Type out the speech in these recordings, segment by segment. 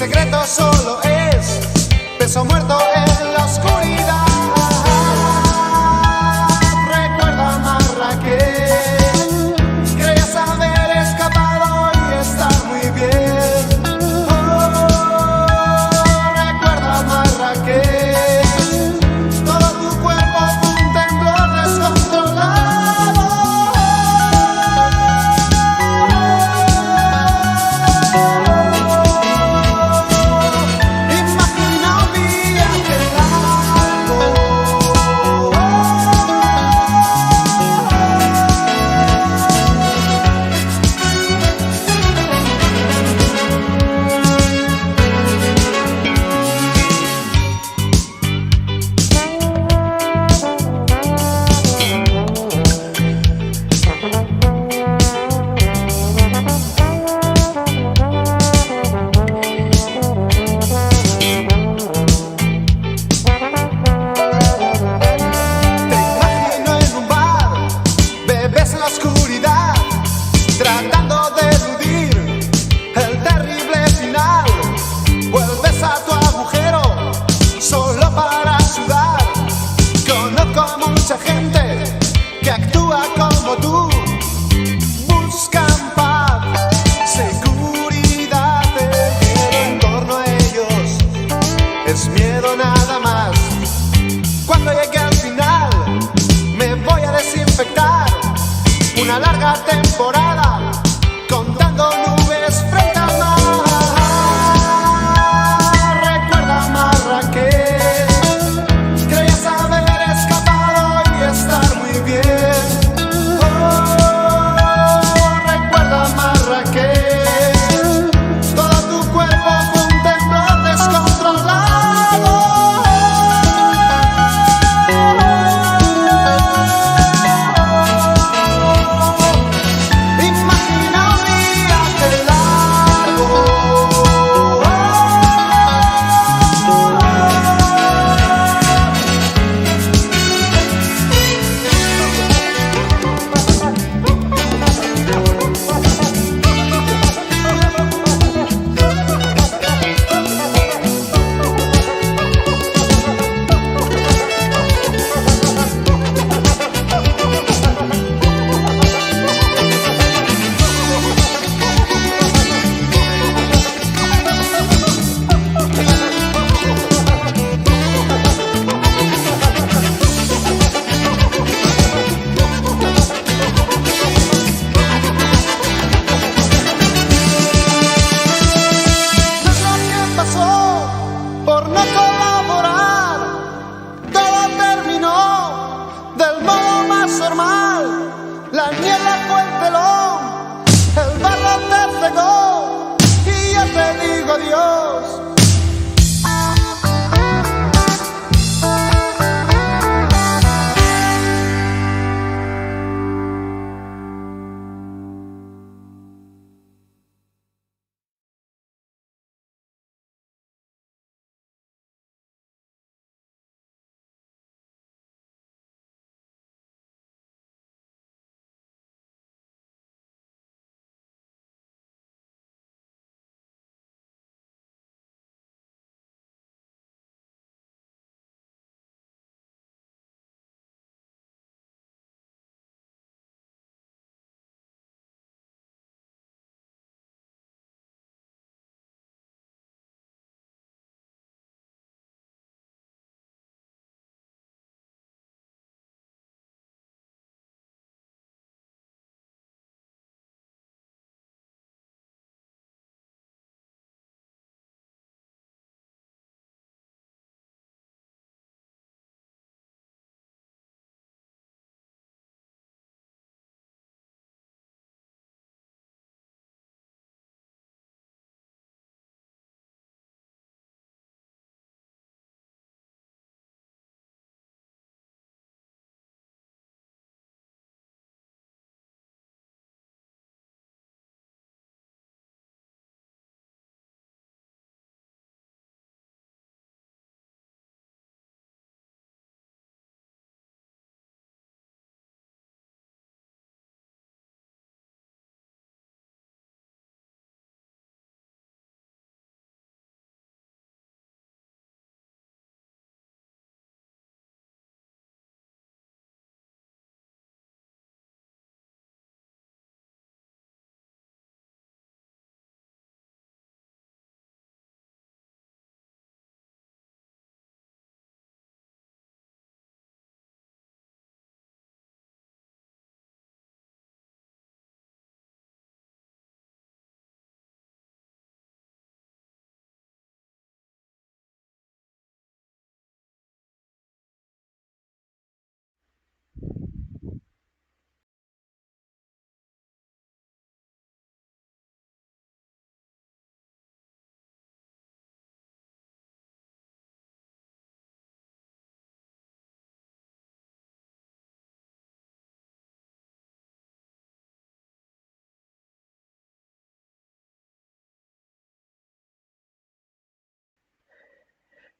secreto solo es peso muerto en la oscuridad. Recuerdo a Marrakech, creías haber escapado y estar muy bien. Recuerdo a Marrakech, todo tu cuerpo fue un temblor descontrolado. Imagina un viaje largo. Te imagino en un bar, bebes en la oscuridad, tratando de eludir el terrible final. Vuelves a tu agujero solo para sudar. Conozco mucha gente que actúa como tú. Buscan paz, seguridad, el miedo en torno a ellos es miedo nada más. Cuando llegue al final me voy a desinfectar una larga temporada contando nubes frente al mar. Recuerda Marrakech, creías haber escapado y estar muy bien. Recuerda Marrakech, todo tu cuerpo fue un temblor descontrolado.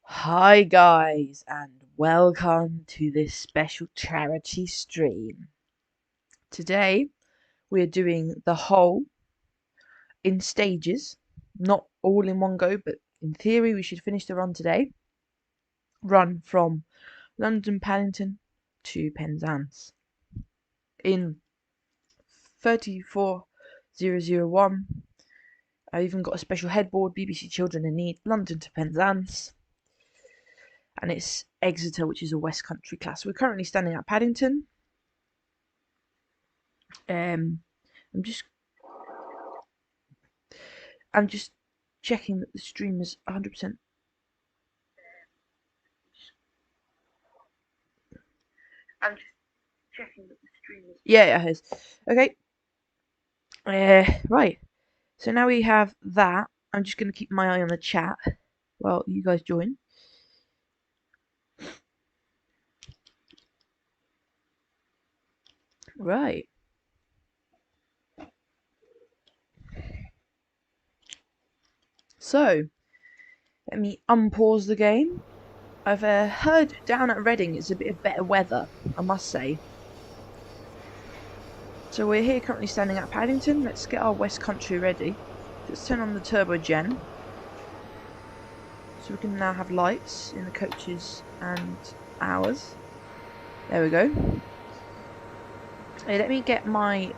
Hi guys, and welcome to this special charity stream. Today we're doing the whole in stages, not all in one go, but in theory we should finish the run today. Run from London Paddington to Penzance in 34001. I even got a special headboard, BBC Children in Need, London to Penzance. And it's Exeter, which is a West Country class. We're currently standing at Paddington. I'm just checking that the stream is 100%. I'm just checking that the stream is. Yeah, it is. Okay. Right. So now we have that. I'm just going to keep my eye on the chat while you guys join. Right. So, let me unpause the game. I've heard down at Reading it's a bit of better weather, I must say. So we're here currently standing at Paddington. Let's get our West Country ready. Let's turn on the turbo gen. So we can now have lights in the coaches and ours. There we go. Hey, let me get my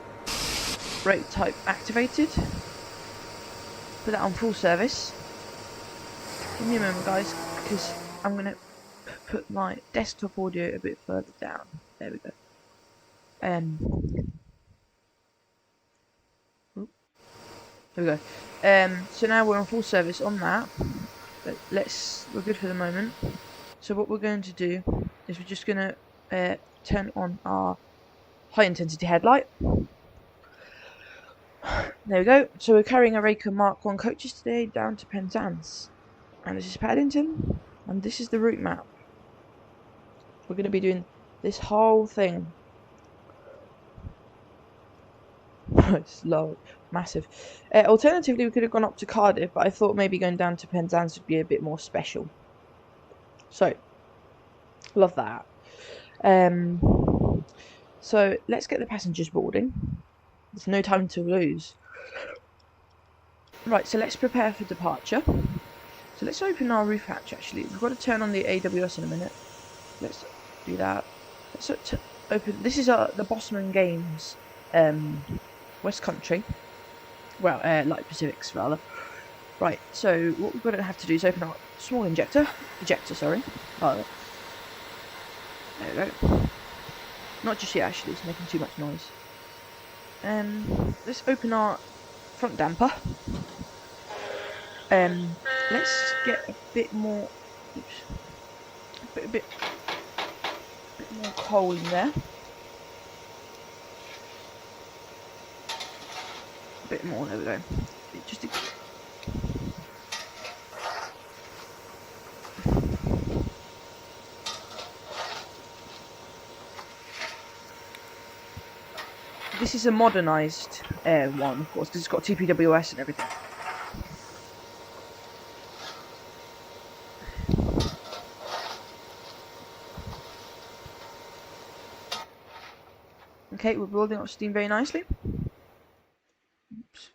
brake type activated. Put that on full service. Give me a moment, guys, because I'm going to put my desktop audio a bit further down. There we go. There we go. So now we're on full service on that. We're good for the moment. So what we're going to do is we're just going to turn on our high intensity headlight. There we go. So we're carrying a Raker Mark 1 coaches today down to Penzance. And this is Paddington. And this is the route map. We're going to be doing this whole thing. It's low, massive. Alternatively, we could have gone up to Cardiff, but I thought maybe going down to Penzance would be a bit more special. So, love that. So let's get the passengers boarding. There's no time to lose. Right, so let's prepare for departure. So let's open our roof hatch, actually. We've got to turn on the AWS in a minute. Let's do that. Let's open... This is the Bosman Games West Country. Well, Light Pacifics, rather. Right, so what we're going to have to do is open our small ejector, sorry. Rather. There we go. Not just yet, actually, it's making too much noise. Let's open our front damper. Let's get a bit more, a bit more coal in there. A bit more, there we go. This is a modernised one, of course, because it's got TPWS and everything. Okay, we're building up steam very nicely. Oops.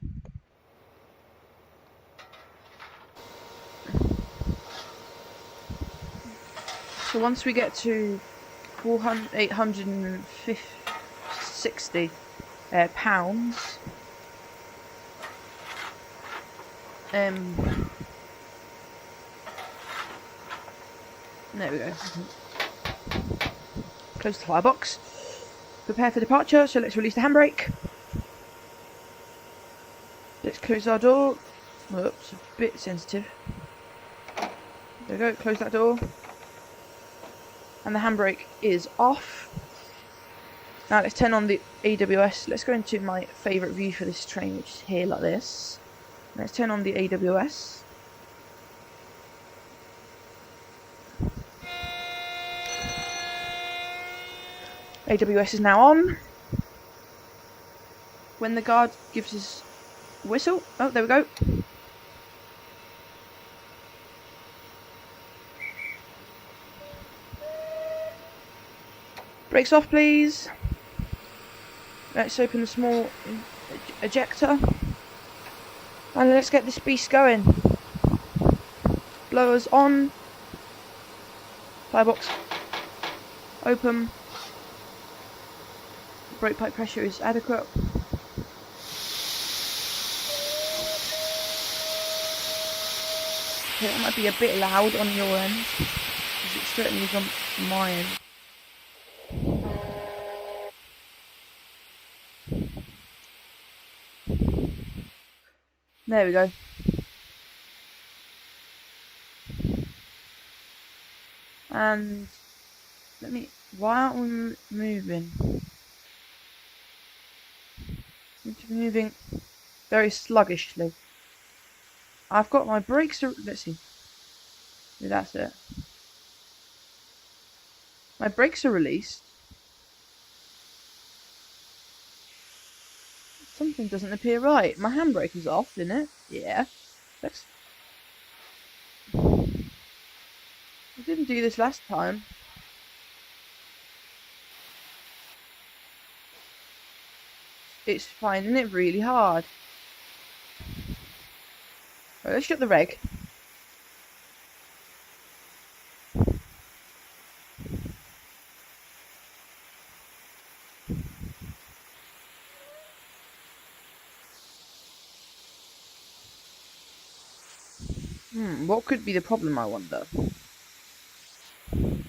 So once we get to 860 pounds, there we go. Close the firebox. Prepare for departure, so let's release the handbrake. Let's close our door. Oops, a bit sensitive. There we go, close that door. And the handbrake is off. Now let's turn on the AWS. Let's go into my favourite view for this train, which is here like this. Let's turn on the AWS. AWS is now on. When the guard gives his whistle, oh, there we go. Brakes off, please. Let's open the small ejector. And let's get this beast going. Blowers on. Firebox open. Brake pipe pressure is adequate. Okay, that might be a bit loud on your end, because it certainly is on my end. There we go. And why aren't we moving? It's moving very sluggishly. I've got my brakes. Let's see. That's it. My brakes are released. Something doesn't appear right. My handbrake is off, isn't it? Yeah. Let's. I didn't do this last time. It's finding it really hard. Right, let's shut the reg. What could be the problem, I wonder? It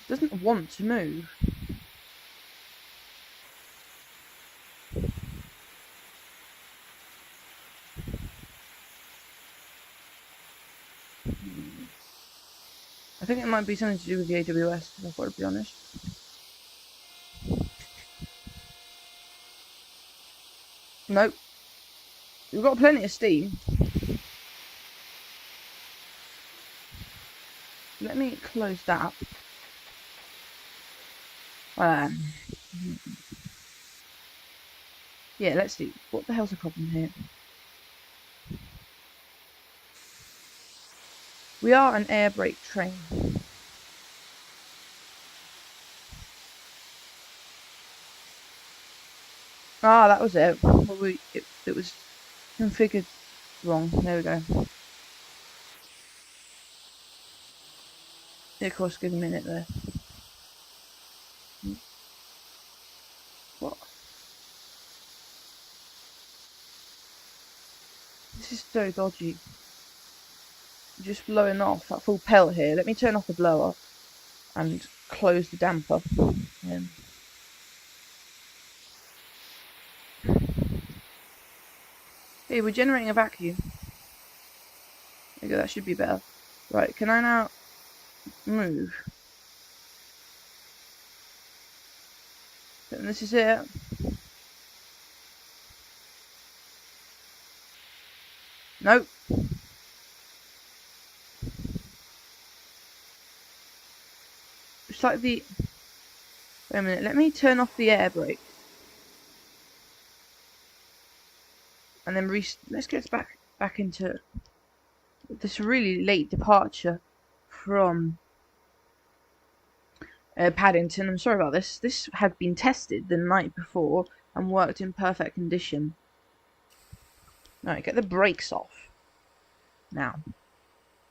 doesn't want to move. I think it might be something to do with the AWS, if I've got to be honest. Nope. We've got plenty of steam. Let me close that up. Yeah, let's see. What the hell's the problem here? We are an air brake train. Ah, that was it. Well, it was configured wrong. There we go. Yeah, of course, give a minute there. What? This is so dodgy. Just blowing off that full pelt here. Let me turn off the blower and close the damper. Hey, we're generating a vacuum. There you go, that should be better. Right, can I now move? And this is it. Nope. It's like the... Wait a minute, let me turn off the air brake. And then let's get back into this really late departure from Paddington. I'm sorry about this. This had been tested the night before and worked in perfect condition. Right, get the brakes off. Now,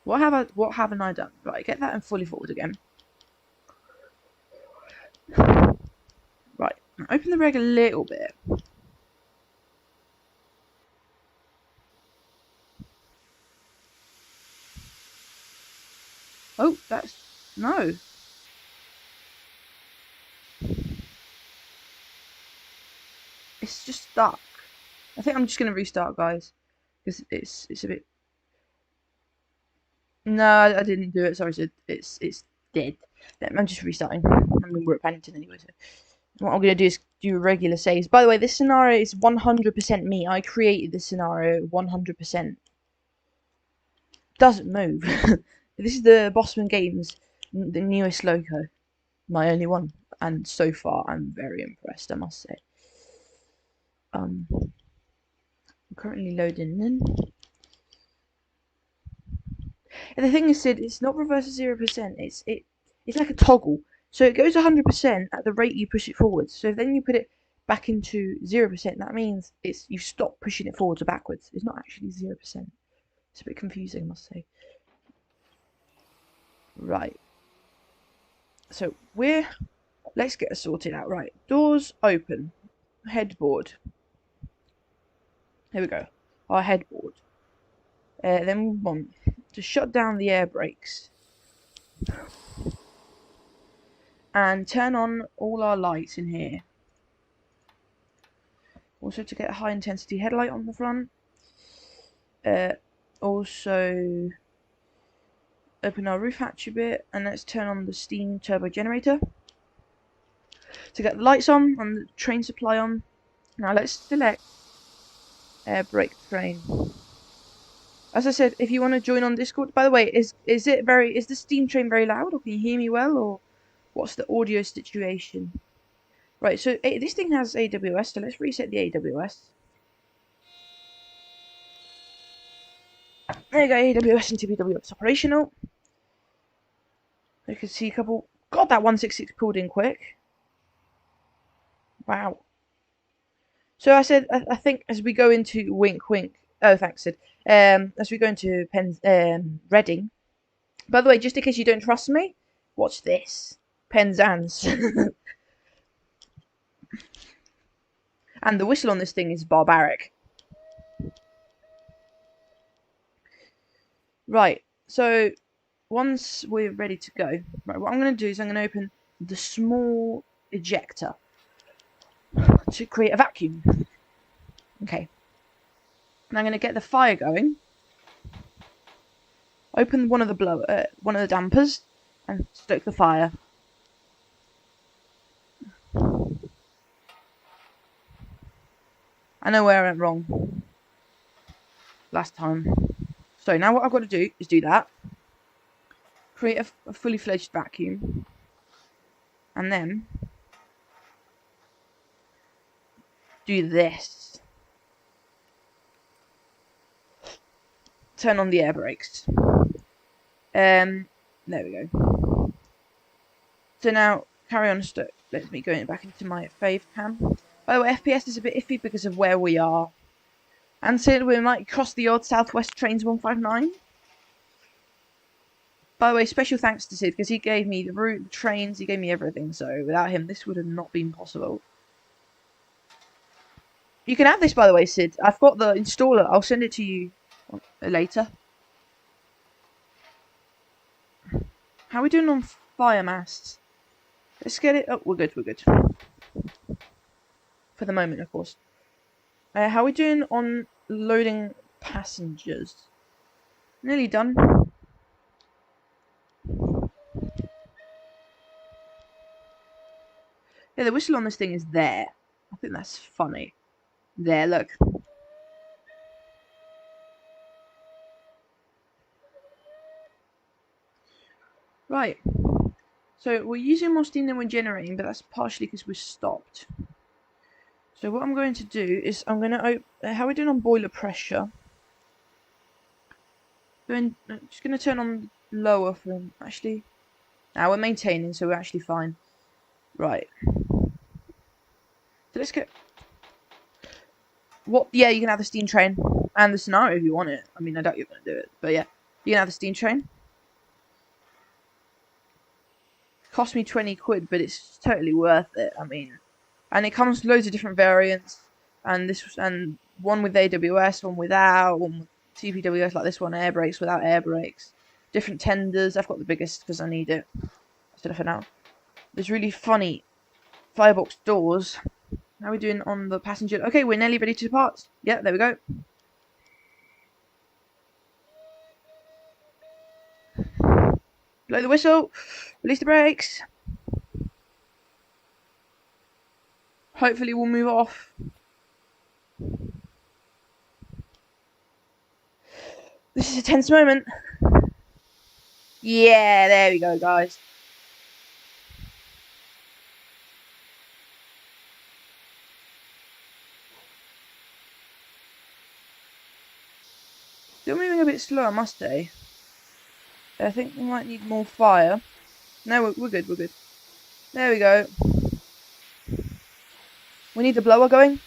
what haven't I done? Right, get that in fully forward again. Right, open the reg a little bit. Oh, no. It's just stuck. I think I'm just gonna restart, guys, because it's a bit. No, I didn't do it. Sorry, so it's dead. I'm just restarting. I mean, we're at Paddington anyway, so what I'm gonna do is do regular saves. By the way, this scenario is 100% me. I created this scenario 100%. Doesn't move. This is the Bossman Games, the newest loco, my only one, and so far I'm very impressed, I must say. I'm currently loading in. And the thing is, Sid, it's not reverse to 0%. It it's like a toggle. So it goes 100% at the rate you push it forwards. So if then you put it back into 0%, that means you stop pushing it forwards or backwards. It's not actually 0%. It's a bit confusing, I must say. Right. So let's get it sorted out. Right. Doors open. Headboard. Here we go. Our headboard. Then we want to shut down the air brakes. And turn on all our lights in here. Also to get a high intensity headlight on the front. Also open our roof hatch a bit, and let's turn on the steam turbo generator to get the lights on and the train supply on. Now let's select air brake train. As I said, if you want to join on Discord, by the way, is the steam train very loud, or can you hear me well, or what's the audio situation? Right, so this thing has AWS, so let's reset the AWS. There you go, AWS and TPWS operational. You can see a couple. God, that 166 pulled in quick. Wow. So I said, I think as we go into wink. Oh, thanks, Sid. As we go into Reading. By the way, just in case you don't trust me, watch this. Penzance. And the whistle on this thing is barbaric. Right, so once we're ready to go, right, what I'm going to do is I'm going to open the small ejector to create a vacuum. Okay. And I'm going to get the fire going. Open one of the dampers and stoke the fire. I know where I went wrong last time. So now what I've got to do is do that. Create a fully fledged vacuum. And then do this. Turn on the air brakes. There we go. So now carry on. Let me go back into my fave cam. By the way, FPS is a bit iffy because of where we are. And so we might cross the odd Southwest Trains 159. By the way, special thanks to Sid, because he gave me the route, the trains, he gave me everything. So without him, this would have not been possible. You can have this, by the way, Sid. I've got the installer. I'll send it to you later. How are we doing on fire masts? Let's get it. Oh, we're good. For the moment, of course. How are we doing on loading passengers? Nearly done. Yeah, the whistle on this thing is there. I think that's funny. There, look. Right. So we're using more steam than we're generating, but that's partially because we're stopped. So what I'm going to do is I'm going to how are we doing on boiler pressure? Just going to turn on lower for actually. Now we're maintaining, so we're actually fine. Right. So let's get. What? Yeah, you can have the steam train and the scenario if you want it. I mean, I doubt you're going to do it, but yeah, you can have the steam train. Cost me 20 quid, but it's totally worth it. I mean, and it comes with loads of different variants, and one with AWS, one without, one with TPWS like this one, air brakes without air brakes, different tenders. I've got the biggest because I need it. Instead of for now, there's really funny firebox doors. How are we doing on the passenger? Okay, we're nearly ready to depart. Yeah, there we go. Blow the whistle. Release the brakes. Hopefully we'll move off. This is a tense moment. Yeah, there we go, guys. Still moving a bit slow, I must say. I think we might need more fire. No, we're good, we're good. There we go. We need the blower going.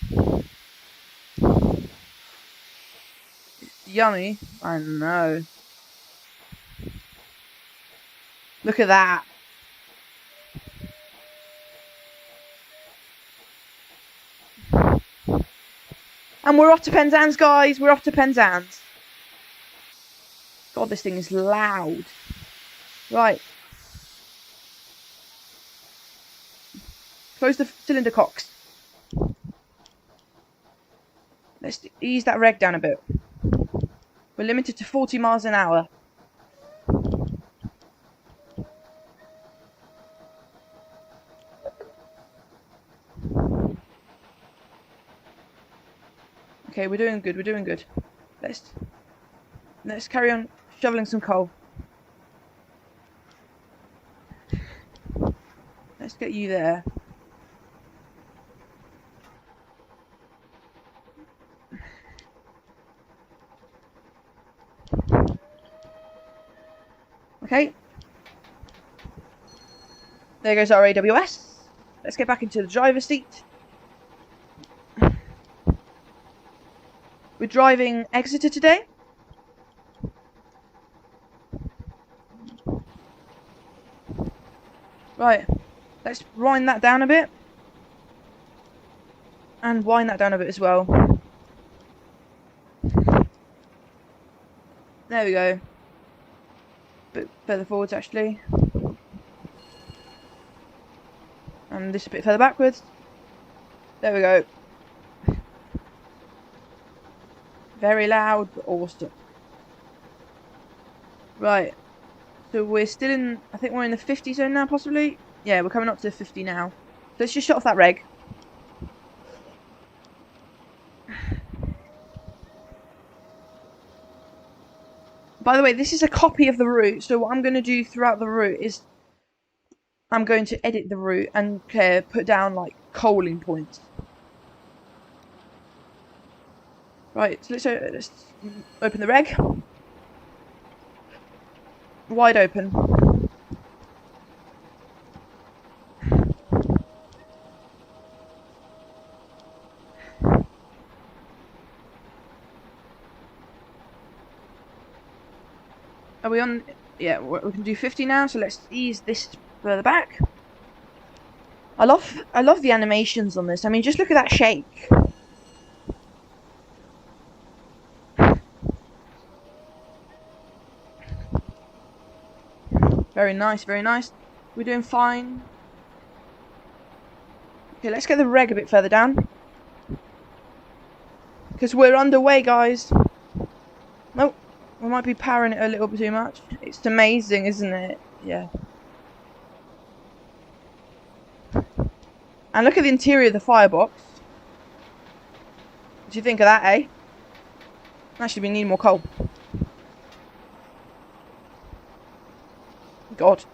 Yummy. I know. Look at that. And we're off to Penzance, guys. We're off to Penzance. God, this thing is loud. Right. Close the cylinder cocks. Let's ease that reg down a bit. We're limited to 40 miles an hour. Okay, we're doing good, we're doing good. Let's carry on shoveling some coal. Let's get you there. Okay. There goes our AWS. Let's get back into the driver's seat. We're driving Exeter today. Right. Let's wind that down a bit. And wind that down a bit as well. There we go. A bit further forwards actually. And this a bit further backwards. There we go. Very loud, but awesome. Right. So we're still in, I think we're in the 50 zone now, possibly? Yeah, we're coming up to the 50 now. So let's just shut off that reg. By the way, this is a copy of the route, so what I'm going to do throughout the route is I'm going to edit the route and put down, like, coaling points. Right, so let's open the reg. Wide open. Are we on? Yeah, we can do 50 now, so let's ease this further back. I love the animations on this. I mean, just look at that shake. Very nice, very nice. We're doing fine. Okay, let's get the reg a bit further down. Because we're underway, guys. Nope. We might be powering it a little bit too much. It's amazing, isn't it? Yeah. And look at the interior of the firebox. What do you think of that, eh? Actually, we need more coal. God.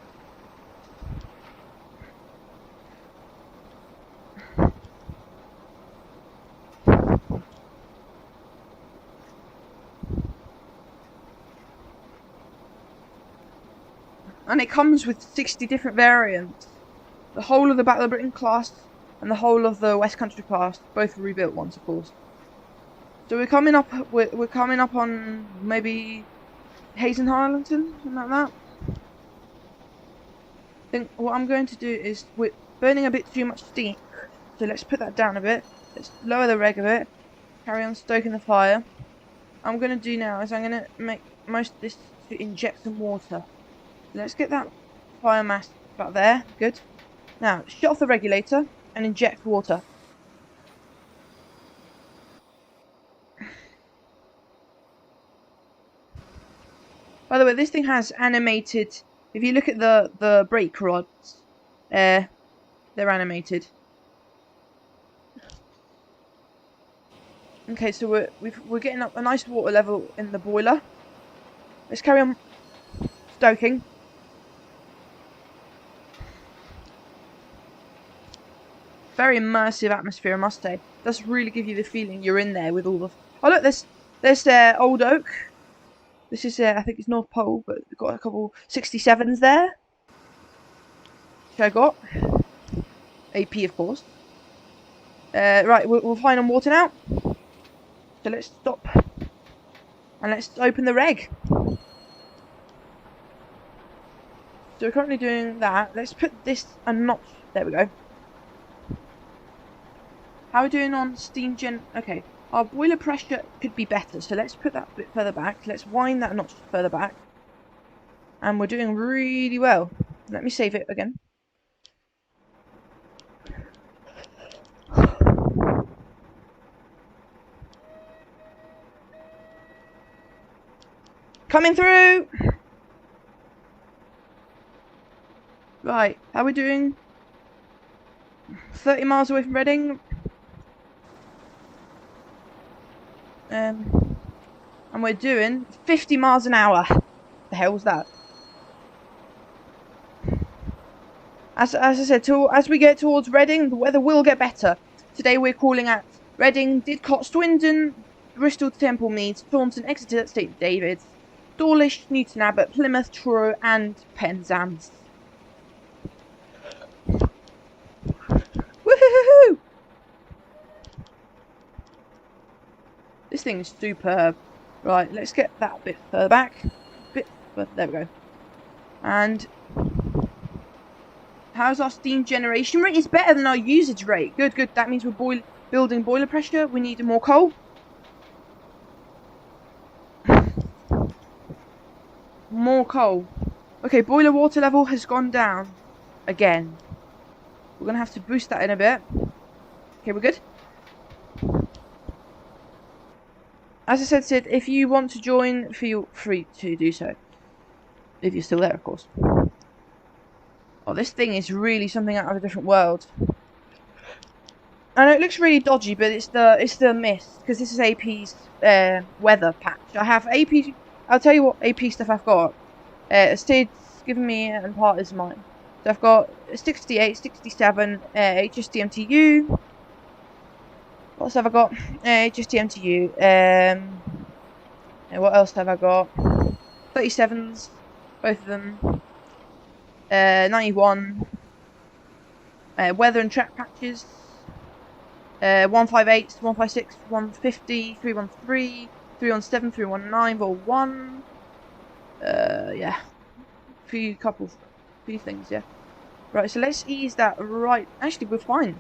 And it comes with 60 different variants. The whole of the Battle of Britain class and the whole of the West Country class, both rebuilt ones, of course. So we're coming up on maybe Hayes and Harlington, something like that. I think what I'm going to do is we're burning a bit too much steam, so let's put that down a bit. Let's lower the reg a bit. Carry on stoking the fire. What I'm going to do now is I'm going to make most of this to inject some water. Let's get that fire mass about there. Good. Now, shut off the regulator and inject water. By the way, this thing has animated. If you look at the brake rods, they're animated. Okay, so we're getting up a nice water level in the boiler. Let's carry on stoking. Very immersive atmosphere, I must say. Does really give you the feeling you're in there with all the. Oh look, there's Old Oak. This is I think it's North Pole, but we've got a couple 67s there. which I got. AP, of course. Right, we're fine on water now. So let's stop. And let's open the reg. So we're currently doing that. Let's put this a notch. There we go. How are we doing on steam gen? Okay, our boiler pressure could be better. So let's put that a bit further back. Let's wind that a notch further back. And we're doing really well. Let me save it again. Coming through! Right, how are we doing? 30 miles away from Reading. And we're doing 50 miles an hour. The hell was that? As I said, as we get towards Reading, the weather will get better. Today we're calling at Reading, Didcot, Swindon, Bristol, Temple Meads, Taunton, Exeter, St David's, Dawlish, Newton Abbot, Plymouth, Truro, and Penzance. Woohoo! This thing is superb. Right, let's get that a bit further back. There we go. And how's our steam generation rate? It's better than our usage rate. Good, good. That means we're building boiler pressure. We need more coal. More coal. Okay, boiler water level has gone down again. We're going to have to boost that in a bit. Okay, we're good. As I said, Sid, if you want to join, feel free to do so. If you're still there, of course. Oh, this thing is really something out of a different world. I know it looks really dodgy, but it's the mist, because this is AP's weather patch. I have AP. I'll tell you what AP stuff I've got. Sid's given me and part is mine. So I've got 68, 67 HSDMTU. What else have I got? HSDMTU. What else have I got? 37s, both of them. 91. Weather and track patches. 158, 156, 150, 313, 317, 319, vol 1. Yeah. Few things, yeah. Right, so let's ease that right. Actually, we're fine.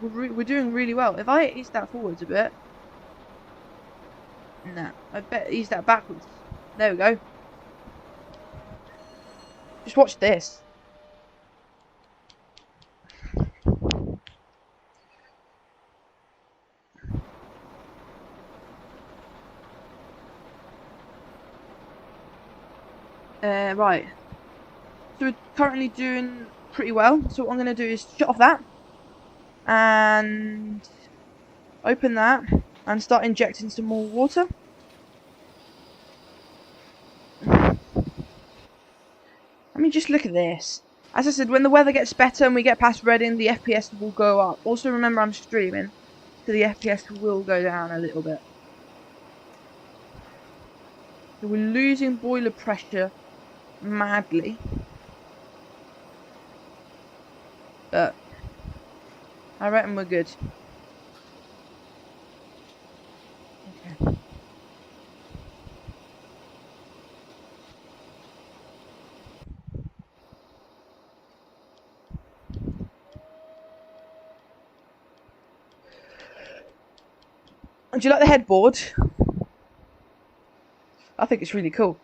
We're doing really well. If I ease that forwards a bit. Nah, I bet ease that backwards. There we go. Just watch this. Right. So we're currently doing pretty well. So what I'm going to do is shut off that. And open that. And start injecting some more water. I mean, just look at this. As I said, when the weather gets better and we get past Reading, the FPS will go up. Also remember I'm streaming, so the FPS will go down a little bit. So we're losing boiler pressure madly. But I reckon we're good. Okay. Do you like the headboard? I think it's really cool.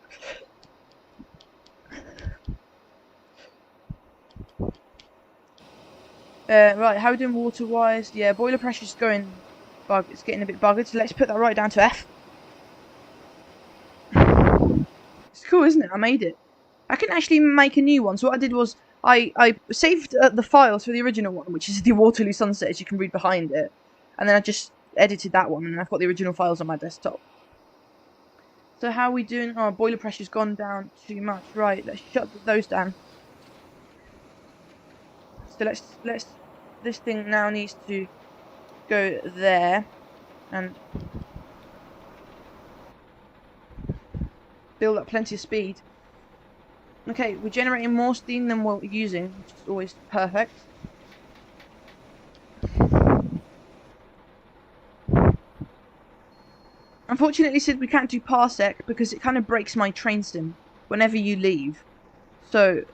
Right, how are we doing water-wise? Yeah, boiler pressure's going bug. It's getting a bit buggered, so let's put that right down to F. It's cool, isn't it? I made it. I can actually make a new one. So what I did was I saved the files for the original one, which is the Waterloo Sunset, as you can read behind it. And then I just edited that one, and I've got the original files on my desktop. So how are we doing? Oh, boiler pressure's gone down too much. Right, let's shut those down. So let's this thing now needs to go there and build up plenty of speed. Okay, we're generating more steam than what we're using, which is always perfect. Unfortunately, Sid, we can't do parsec because it kind of breaks my train sim whenever you leave. So,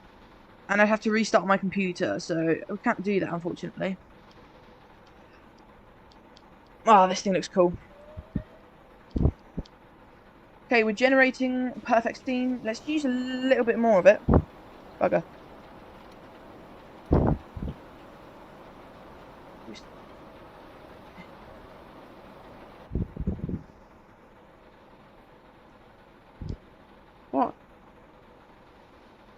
and I'd have to restart my computer, so we can't do that, unfortunately. Oh, this thing looks cool. Okay, we're generating perfect steam. Let's use a little bit more of it. Bugger. What?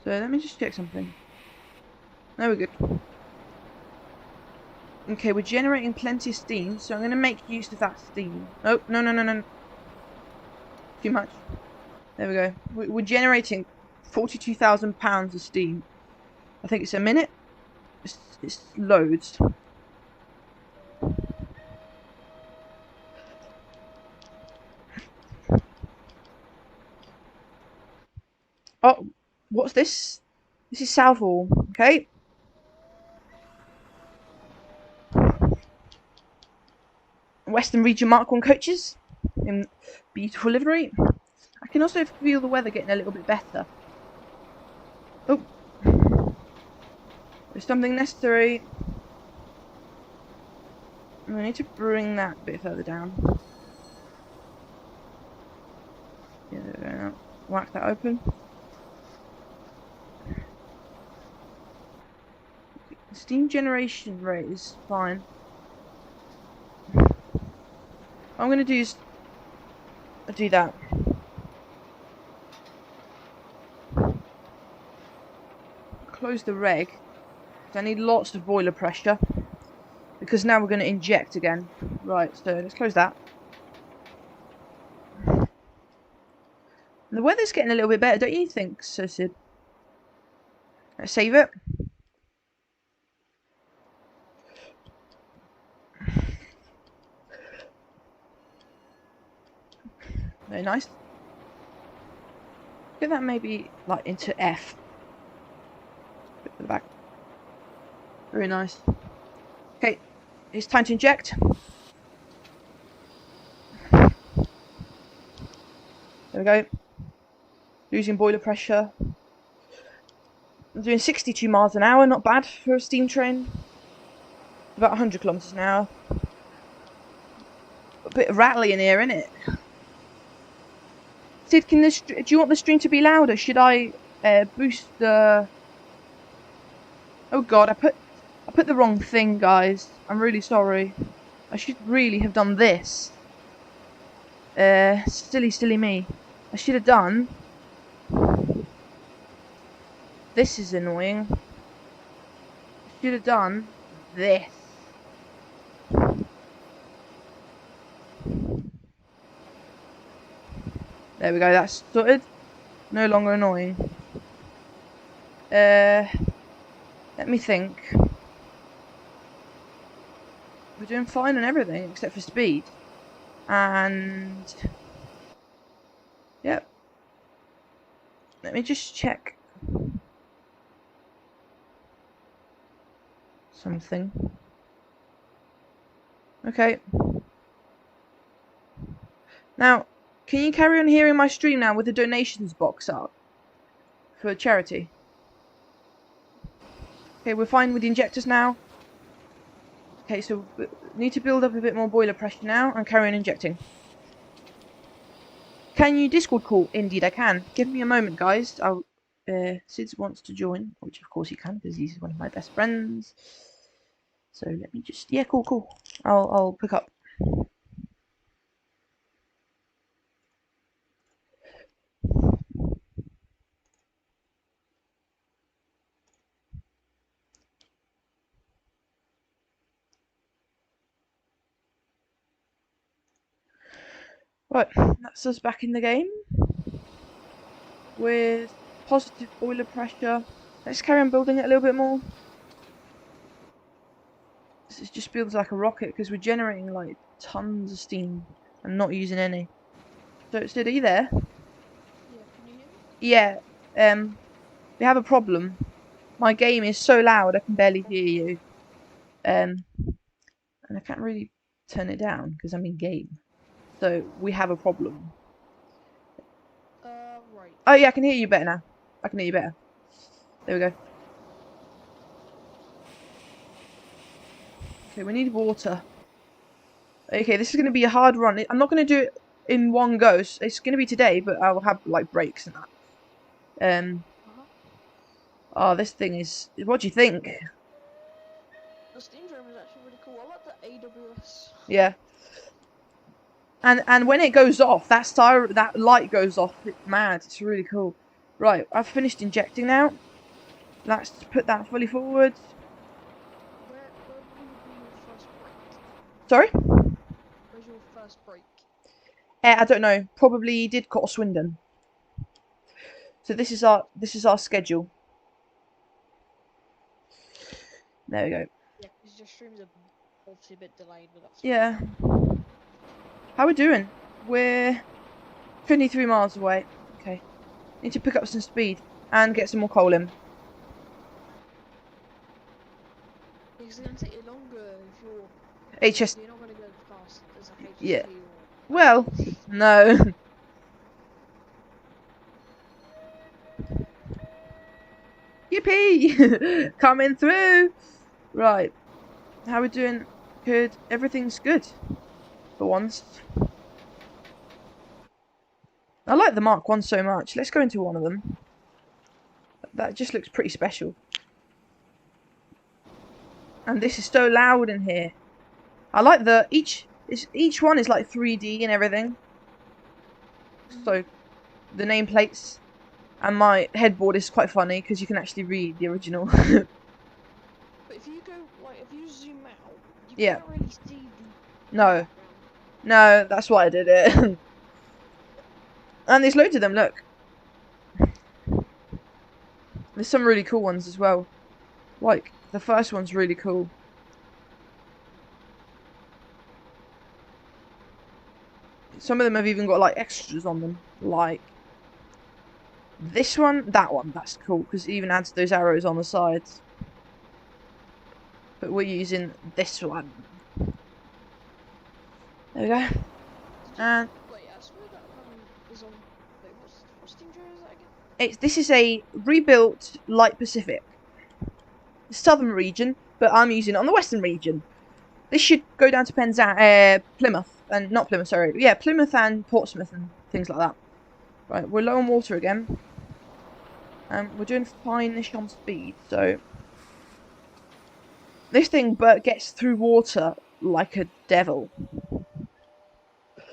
So let me just check something. No, we're good. Okay, we're generating plenty of steam, so I'm going to make use of that steam. Oh, no, no, no, no. Too much. There we go. We're generating 42,000 pounds of steam. I think it's a minute. It's loads. Oh, what's this? This is Southall. Okay. Western Region Mark 1 coaches in beautiful livery. I can also feel the weather getting a little bit better. Oh, there's something necessary. I need to bring that a bit further down. Yeah, there we go now. Whack that open. The steam generation rate is fine. What I'm going to do is do that. Close the reg. I need lots of boiler pressure. Because now we're going to inject again. Right, so let's close that. The weather's getting a little bit better, don't you think, so Sid? Let's save it. Very nice. Get that maybe like into F. Put the back. Very nice. Okay, it's time to inject. There we go. Losing boiler pressure. I'm doing 62 miles an hour, not bad for a steam train. About 100 kilometers an hour. A bit rattly in here, innit? Sid, do you want the stream to be louder? Should I boost the? Oh God, I put the wrong thing, guys. I'm really sorry. I should really have done this. Silly me. I should have done. This is annoying. I should have done this. There we go, that's sorted. No longer annoying. Let me think. We're doing fine on everything except for speed. And yep. Let me just check something. Okay. Now, can you carry on hearing my stream now with the donations box up for charity? Okay, we're fine with the injectors now. Okay, so we need to build up a bit more boiler pressure now and carry on injecting. Can you Discord call? Indeed I can. Give me a moment, guys. Sid wants to join, which of course he can because he's one of my best friends. So let me just, yeah, cool. I'll pick up. Right, that's us back in the game with positive boiler pressure. Let's carry on building it a little bit more. This just builds like a rocket because we're generating like tons of steam and not using any. So, Sid, are you there? Yeah, can you hear me? Yeah. We have a problem. My game is so loud I can barely hear you. And I can't really turn it down because I'm in game. So we have a problem. Right. Oh yeah, I can hear you better now. I can hear you better. There we go. Okay, we need water. Okay, this is going to be a hard run. I'm not going to do it in one go. It's going to be today, but I'll have like breaks and that. Oh, this thing is. What do you think? The steam drone is actually really cool. I like the AWS. Yeah. And when it goes off, that light goes off. It's mad. It's really cool. Right, I've finished injecting now. Let's put that fully forward. Where will you do your first break? Sorry? Where's your first break? I don't know. Probably did cut Swindon. So this is our schedule. There we go. Yeah, because your streams are obviously a bit delayed, but that's Yeah. How we doing? We're 23 miles away. Okay. Need to pick up some speed and get some more coal in. It's going to take you longer if you're... HS. You're not going to go as fast as a HST Yeah. or... Well, no. Yippee! Coming through! Right. How we doing? Good. Everything's good. For once. I like the Mark 1 so much. Let's go into one of them. That just looks pretty special. And this is so loud in here. I like the... Each one is like 3D and everything. So, the nameplates. And my headboard is quite funny because you can actually read the original. But if you go, like, if you zoom out, you can't really see the... No. No, that's why I did it. And there's loads of them, look. There's some really cool ones as well. Like, the first one's really cool. Some of them have even got, like, extras on them. Like, this one, that one. That's cool, because it even adds those arrows on the sides. But we're using this one. There we go. And Wait, I swear that one is on... Wait, what steam drone is that again? this is a rebuilt Light Pacific. Southern region, but I'm using it on the western region. This should go down to Penzance, Plymouth, and not Plymouth, sorry. Yeah, Plymouth and Portsmouth and things like that. Right, we're low on water again. We're doing fine-ish on speed, so... This thing gets through water like a devil. Yeah,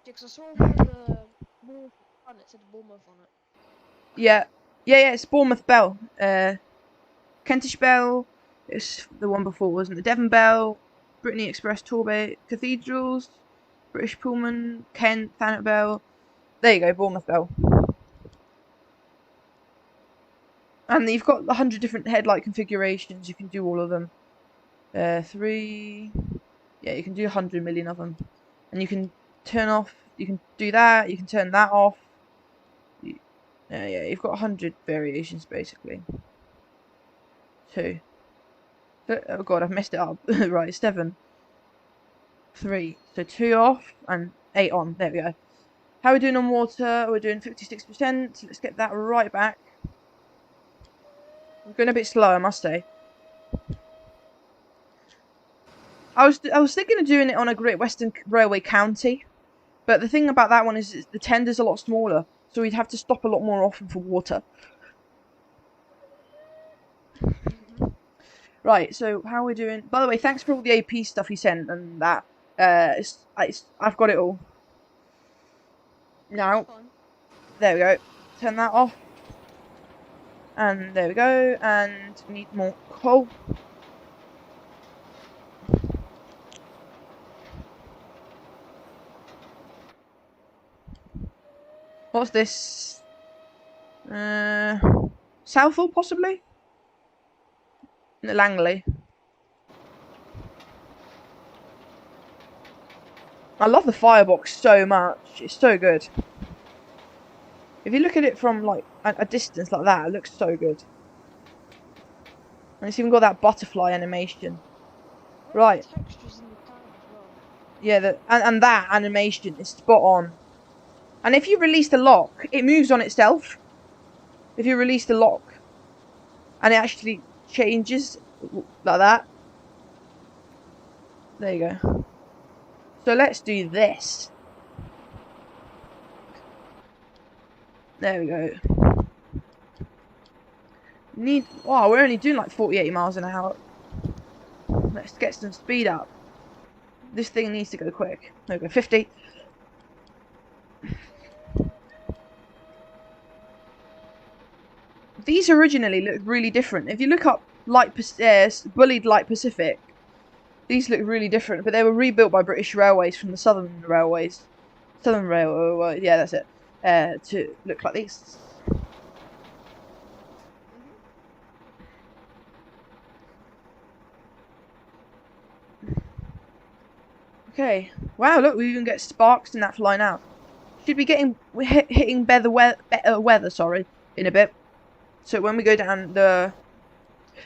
because I saw one of the more fun, it said Bournemouth on it. Yeah. Yeah, it's Bournemouth Bell. Kentish Bell. It's the one before, wasn't it? Devon Bell. Brittany Express Torbay. Cathedrals. British Pullman. Kent. Thanet Bell. There you go, Bournemouth Bell. And you've got 100 different headlight configurations. You can do all of them. 3... Yeah, you can do 100 million of them. And you can turn off... You can do that. You can turn that off. Yeah, you've got 100 variations, basically. 2. Oh god, I've messed it up. Right, 7. 3. So 2 off and 8 on. There we go. How are we doing on water? We're doing 56%. Let's get that right back. We're going a bit slow, I must say. I was thinking of doing it on a Great Western Railway county, but the thing about that one is the tender's a lot smaller, so we'd have to stop a lot more often for water. Right, so how are we doing? By the way, thanks for all the AP stuff you sent and that. I've got it all. Now, there we go. Turn that off. And there we go. And we need more coal. What's this? Southall, possibly? Langley. I love the firebox so much. It's so good. If you look at it from like a distance like that, it looks so good. And it's even got that butterfly animation. Right. Textures in the town as well. Yeah, and that animation is spot on. And if you release the lock, it moves on itself. If you release the lock, and it actually changes like that. There you go. So let's do this. There we go. Wow, we're only doing like 48 miles an hour. Let's get some speed up. This thing needs to go quick. There we go, 50. These originally look really different. If you look up Bullied Light Pacific, these look really different, but they were rebuilt by British Railways from the Southern Railways. Southern Railway, yeah, that's it. To look like these. Okay. Wow, look, we even get sparks in that flying out. Should be hitting better weather, sorry, in a bit. So when we go down the...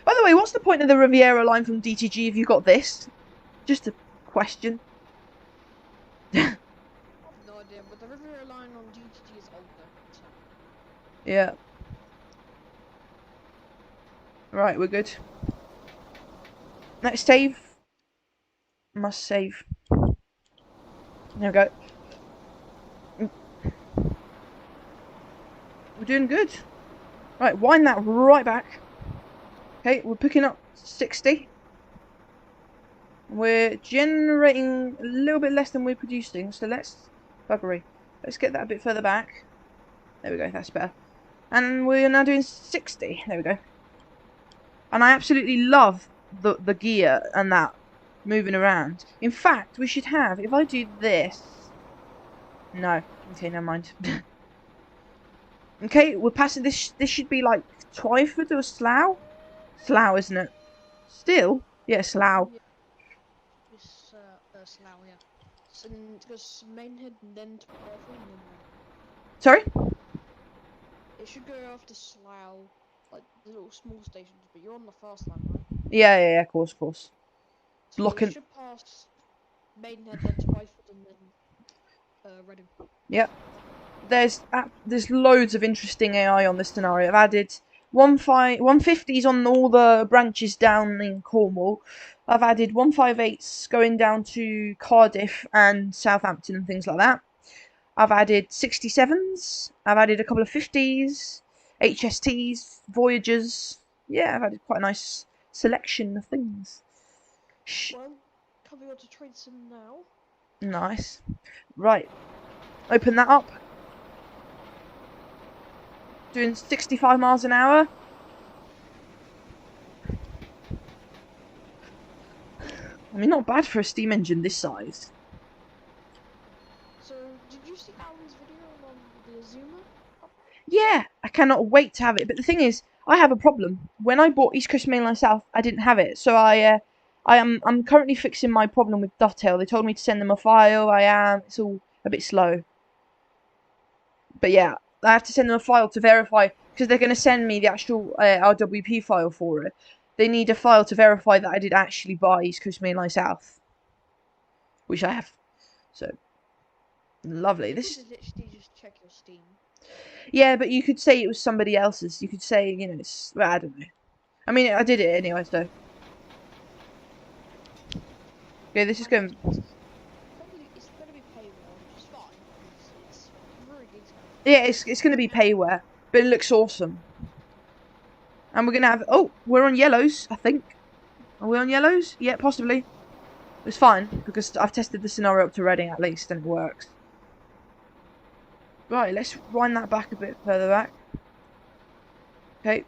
By the way, what's the point of the Riviera line from DTG if you got this? Just a question. I have no idea, but the Riviera line on DTG is older. So. Yeah. Right, we're good. Let's save. Must save. There we go. We're doing good. Right, wind that right back. Okay, we're picking up 60. We're generating a little bit less than we're producing, so let's get that a bit further back. There we go, that's better. And we're now doing 60. There we go. And I absolutely love the gear and that moving around. In fact, we should have, if I do this... No. Okay, never mind. Okay, we're passing this. This should be like Twyford or Slough? Slough, isn't it? Still? Yeah, Slough. Yeah. It's Slough, yeah. So it goes Mainhead and then to Twyford and then... Sorry? It should go after Slough, like the little small stations, but you're on the fast line, right? Yeah, of course. So Looking. you should pass Maidenhead, then Twyford, and then Reading. Yep. There's loads of interesting AI on this scenario. I've added 150s on all the branches down in Cornwall. I've added 158s going down to Cardiff and Southampton and things like that. I've added 67s. I've added a couple of 50s, HSTs, Voyagers. Yeah, I've added quite a nice selection of things. Well, coming on to trade sim now. Nice. Right. Open that up. Doing 65 miles an hour. I mean, not bad for a steam engine this size. So, did you see Alan's video on the Azuma? Yeah, I cannot wait to have it. But the thing is, I have a problem. When I bought East Coast Mainline South, I didn't have it. So I'm currently fixing my problem with Dovetail. They told me to send them a file. It's all a bit slow. But yeah, I have to send them a file to verify, because they're going to send me the actual RWP file for it. They need a file to verify that I did actually buy East Coast Mainline South, which I have. So lovely. You This could literally just check your Steam. Yeah, but you could say it was somebody else's. You could say, you know, well, I don't know. I mean, I did it anyway, so. Okay, this is going. Probably it's going to be paywall, which is fine. It's really detailed. Yeah, it's going to be payware, but it looks awesome. And we're going to have. Oh, we're on yellows, I think. Are we on yellows? Yeah, possibly. It's fine, because I've tested the scenario up to Reading at least, and it works. Right, let's wind that back a bit further back. Okay.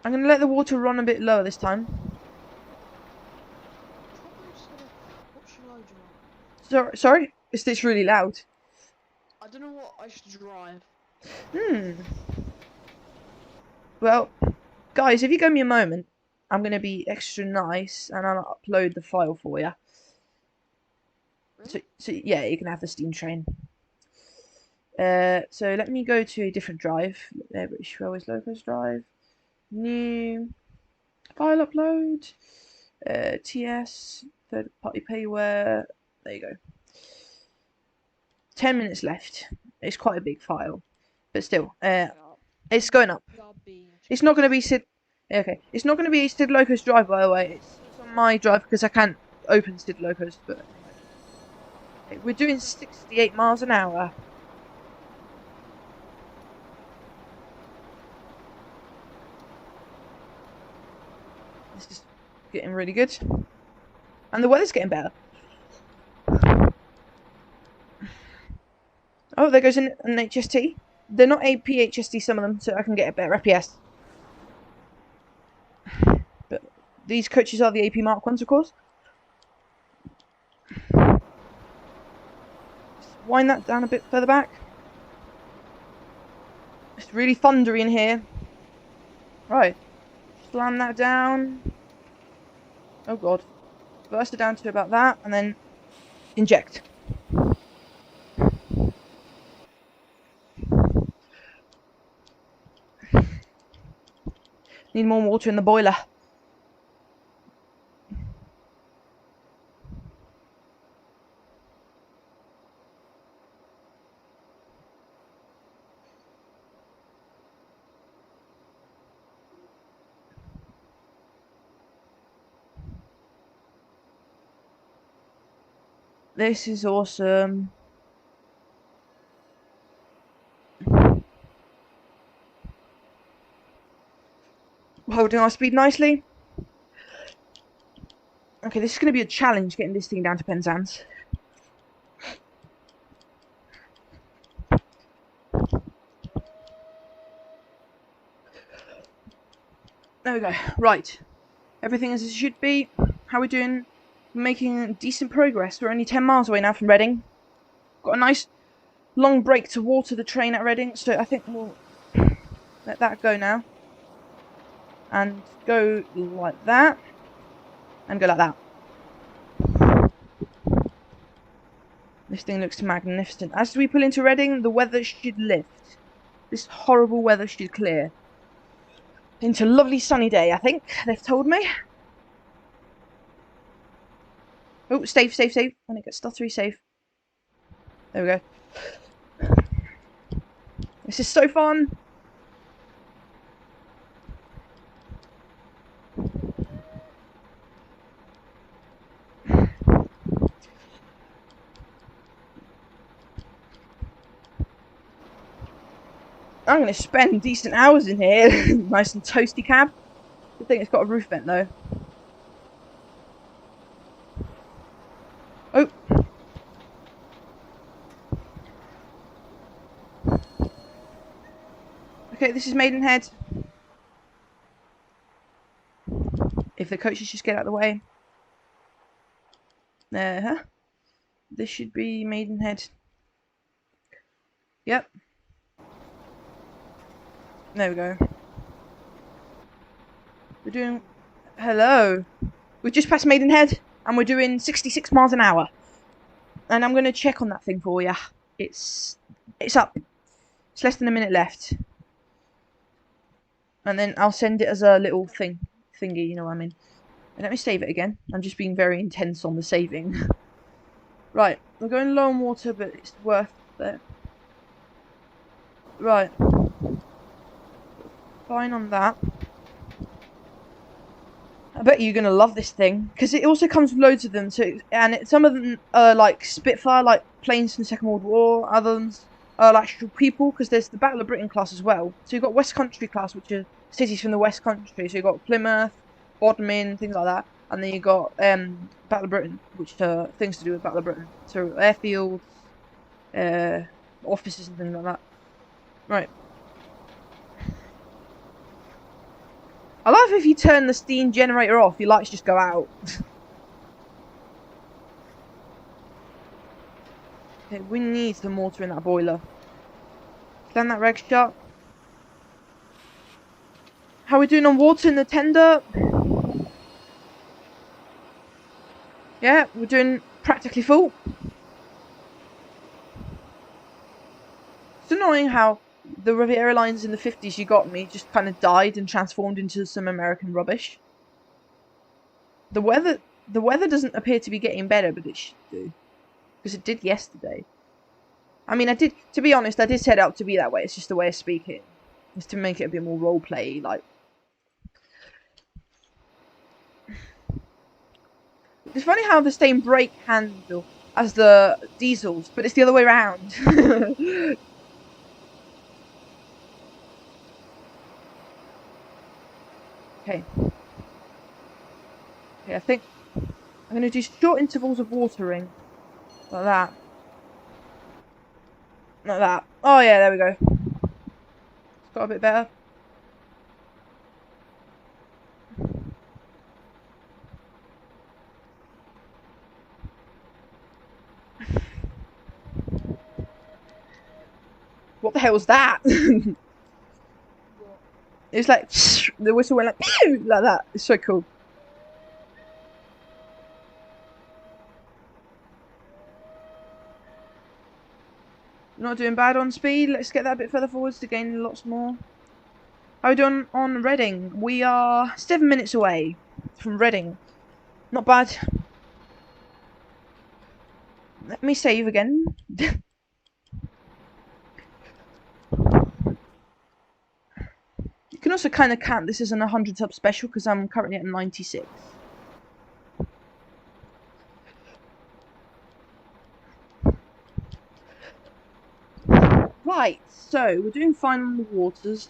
I'm going to let the water run a bit lower this time. What should I drive? Sorry? It's really loud. I don't know what I should drive. Well, guys, if you give me a moment, I'm going to be extra nice and I'll upload the file for you. Really? So yeah, you can have the steam train. So let me go to a different drive. British Railways Locos drive. New file upload. TS third party payware. There you go. 10 minutes left. It's quite a big file, but still, it's going up. It's not going to be Sid. Okay, it's not going to be Sid Locos drive, by the way. It's on my drive because I can't open Sid Locos. But okay, we're doing 68 miles an hour. This is getting really good, and the weather's getting better. Oh, there goes an HST. They're not AP HST, some of them, so I can get a better FPS. But these coaches are the AP Mark 1s, of course. Just wind that down a bit further back. It's really thundery in here. Right. Slam that down. Oh god. Burst it down to about that, and then inject. Need more water in the boiler. This is awesome. Holding our speed nicely. Okay, this is going to be a challenge getting this thing down to Penzance. There we go. Right. Everything as it should be. How are we doing? Making decent progress. We're only 10 miles away now from Reading. Got a nice long break to water the train at Reading, so I think we'll let that go now. And go like that. And go like that. This thing looks magnificent. As we pull into Reading, the weather should lift. This horrible weather should clear. Into a lovely sunny day, I think, they've told me. Oh, save. When it gets stuttery, save. There we go. This is so fun. I'm going to spend decent hours in here. Nice and toasty cab. Good thing it's got a roof vent though. Oh. Okay, this is Maidenhead. If the coaches just get out of the way. This should be Maidenhead. Yep. There we go. We're doing... Hello. We've just passed Maidenhead, and we're doing 66 miles an hour. And I'm going to check on that thing for you. It's up. It's less than a minute left. And then I'll send it as a little thingy, you know what I mean. And let me save it again. I'm just being very intense on the saving. Right, we're going low on water, but it's worth it. Right. Fine on that. I bet you're gonna love this thing because it also comes with loads of them. So, some of them are like Spitfire, like planes from the Second World War. Others are like actual people because there's the Battle of Britain class as well. So you've got West Country class, which are cities from the West Country. So you've got Plymouth, Bodmin, things like that, and then you got Battle of Britain, which are things to do with Battle of Britain. So airfields, offices, and things like that. Right. I love if you turn the steam generator off, your lights just go out. Okay, we need some water in that boiler. Stand that reg shut. How are we doing on water in the tender? Yeah, we're doing practically full. annoying how the Riviera lines in the 50s you got me just kind of died and transformed into some American rubbish. The weather doesn't appear to be getting better, but it should do. Because it did yesterday. I mean, to be honest, I did set it up to be that way. It's just a way of speaking. It's to make it a bit more roleplay, like. It's funny how the same brake handle as the diesels, but it's the other way around. Okay. Okay, I think I'm going to do short intervals of watering. Like that. Like that. Oh yeah, there we go. It's got a bit better. What the hell was that? It's like the whistle went like pew like that. It's so cool. Not doing bad on speed. Let's get that a bit further forwards to gain lots more. How are we doing on Reading? We are 7 minutes away from Reading. Not bad. Let me save again. You can also kind of count this as an 100 sub special because I'm currently at 96. Right, so we're doing fine on the waters.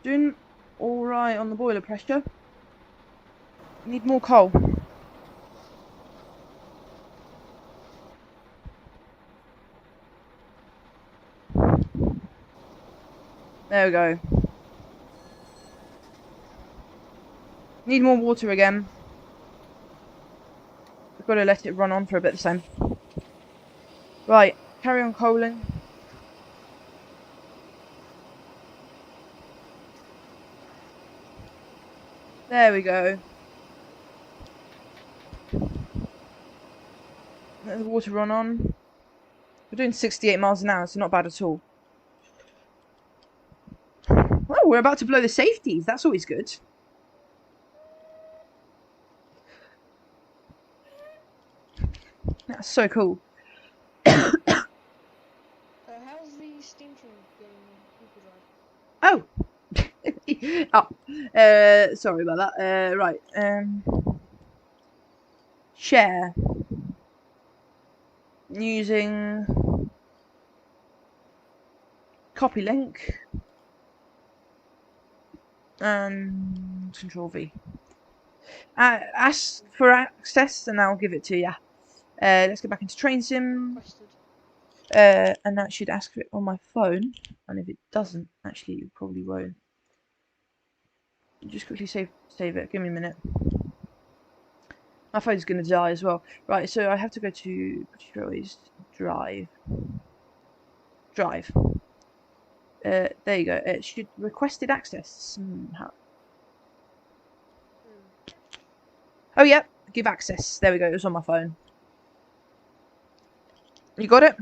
Doing alright on the boiler pressure. Need more coal. There we go. Need more water again. I've got to let it run on for a bit this time. Right, carry on coaling. There we go. Let the water run on. We're doing 68 miles an hour, so not bad at all. Oh, we're about to blow the safeties. That's always good. That's so cool. How's the steam train going? Oh. Sorry about that. Right. Share. Using copy link and Control V. Ask for access and I'll give it to you. Let's get back into train sim. And that should ask for it on my phone. And if it doesn't, actually, it probably won't. Just quickly save it. Give me a minute. My phone's gonna die as well. Right, so I have to go to British Drive. There you go. It should requested access somehow. Oh yeah, give access. There we go. It was on my phone. You got it?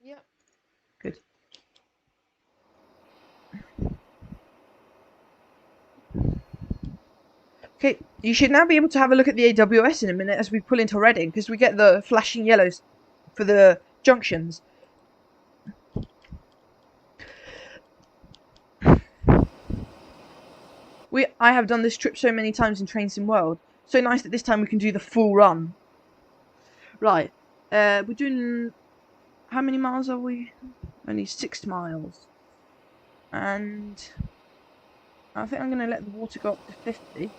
Yep. Good. Okay, you should now be able to have a look at the AWS in a minute as we pull into Reading, because we get the flashing yellows for the junctions. I have done this trip so many times in Train Sim World. So nice that this time we can do the full run. Right, we're doing... How many miles are we? Only 6 miles. And I think I'm going to let the water go up to 50.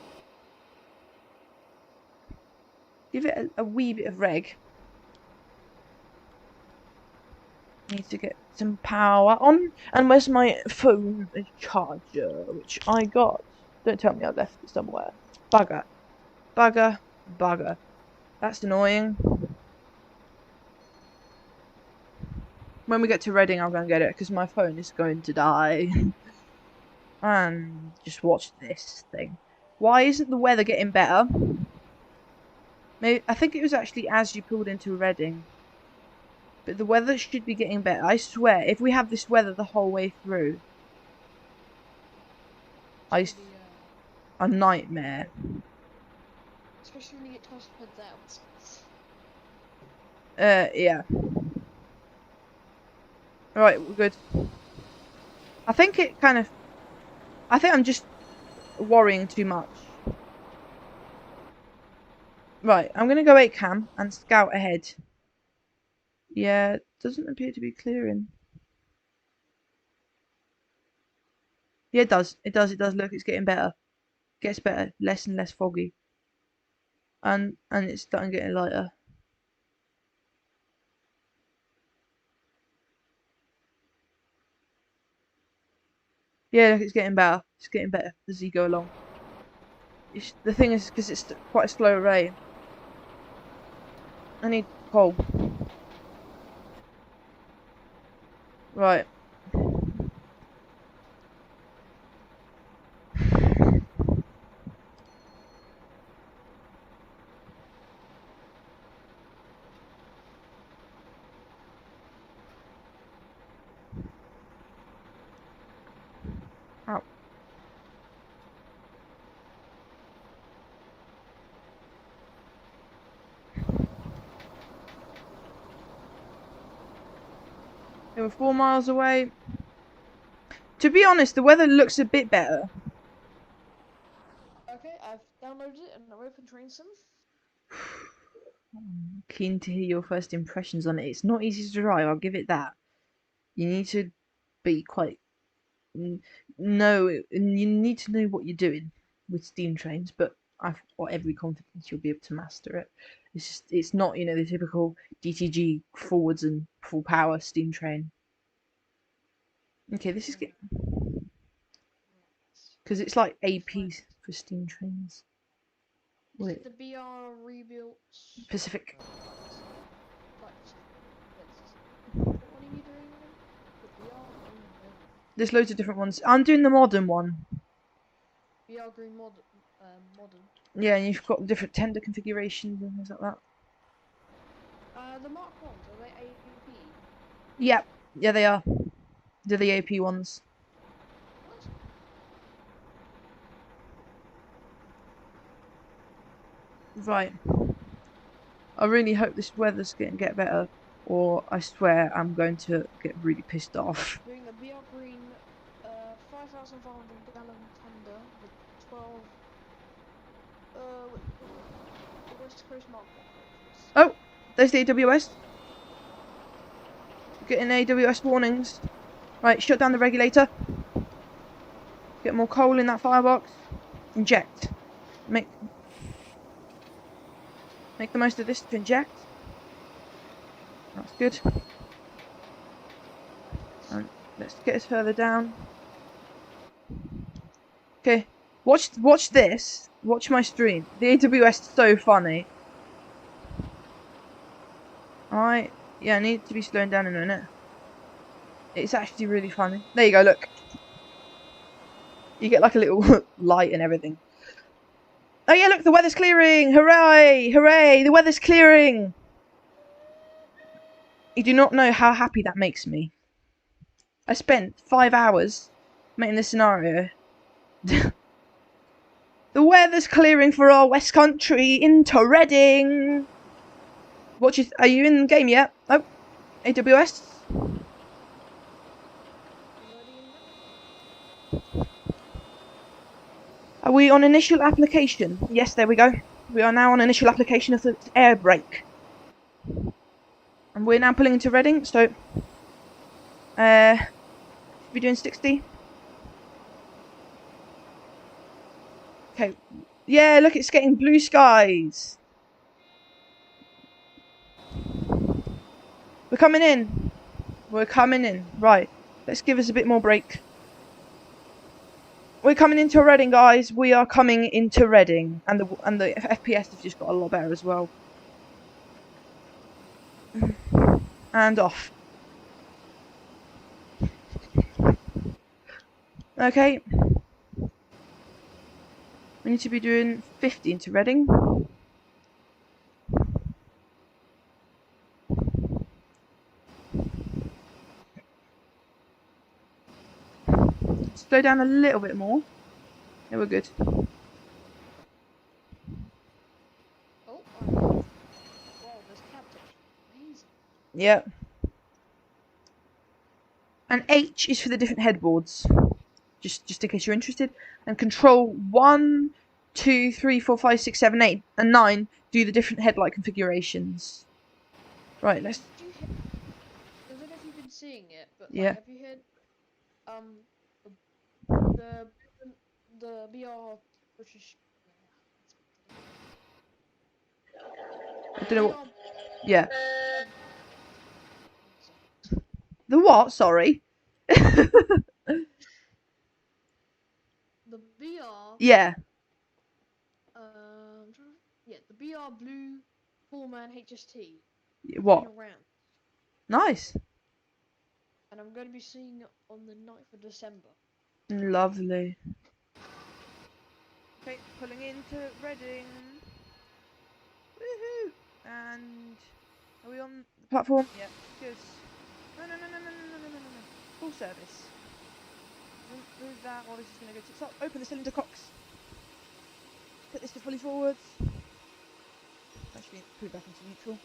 Give it a wee bit of reg. Need to get some power on. And where's my phone charger, which I got? Don't tell me I left it somewhere. Bugger. Bugger. Bugger. That's annoying. When we get to Reading, I'll go and get it, because my phone is going to die. And just watch this thing. Why isn't the weather getting better? Maybe, I think it was actually as you pulled into Reading. But the weather should be getting better. I swear, if we have this weather the whole way through, It's gonna be, a nightmare. especially when you get close to Penzance. Yeah. Right, we're good. I think I'm just worrying too much. Right, I'm gonna go 8 cam and scout ahead. Yeah, doesn't appear to be clearing. Yeah, it does. It does. It does. Look, it's getting better. Gets better. Less and less foggy. And it's starting getting lighter. Yeah, look, it's getting better. It's getting better as you go along. The thing is, because it's quite a slow rain. I need coal. Right. Ow. They were 4 miles away. To be honest, the weather looks a bit better. Okay, I've downloaded it and I'm open train sim. Keen to hear your first impressions on it. It's not easy to drive, I'll give it that. You need to be quite you need to know what you're doing with steam trains, but I've got every confidence you'll be able to master it. It's not, the typical DTG forwards and full power steam train. Okay, this is good because it's like AP for steam trains. Is it the BR rebuilt Pacific. What one are you doing again? The BR rebuilt. There's loads of different ones. I'm doing the modern one. BR green modern. Yeah, and you've got different tender configurations and things like that. The Mark ones, are they AP? Yeah, they are. They're the AP ones. What? Right. I really hope this weather's going to get better, or I swear I'm going to get really pissed off. Doing the BR green 5,500 gallon tender with 12 the West Coast Mark 1 coaches. Oh, there's the AWS. Getting AWS warnings. Right, shut down the regulator. Get more coal in that firebox. Inject. Make the most of this to inject. That's good. And let's get us further down. Okay, watch this. Watch my stream. The AWS is so funny. Alright, yeah, I need to be slowing down in a minute. It's actually really funny. There you go, look. You get like a little light and everything. Oh yeah, look, the weather's clearing! Hooray! Hooray! The weather's clearing! You do not know how happy that makes me. I spent 5 hours making this scenario. The weather's clearing for our West Country into Reading! Are you in the game yet? Oh, AWS? Are we on initial application? Yes, there we go. We are now on initial application of the air brake. And we're now pulling into Reading, so should be doing 60. Okay. Yeah, look, it's getting blue skies. We're coming in. We're coming in. Right. Let's give us a bit more break. We're coming into Reading, guys. We are coming into Reading, and the FPS have just got a lot better as well. And off. Okay. We need to be doing 50 into Reading. slow down a little bit more. Yeah, we're good. Oh, wow, this cab's actually amazing. Yeah. And H is for the different headboards. Just in case you're interested. And control 1, 2, 3, 4, 5, 6, 7, 8, and 9 do the different headlight configurations. Right, let's. I don't know if you've been seeing it, but like, Yeah. have you heard um the the BR British I the don't know what. BR Yeah. 1 second. The what? Sorry. The BR Yeah. yeah, the BR Blue 4-man HST What? coming around, Nice. and I'm going to be seeing it on the 9th of December. Lovely. Okay, pulling into Reading. Woohoo! And are we on the platform? Yeah. Good. No. Full service. Move that while this is going to go to. So open the cylinder cocks. Put this to fully forwards. Actually, put it back into neutral.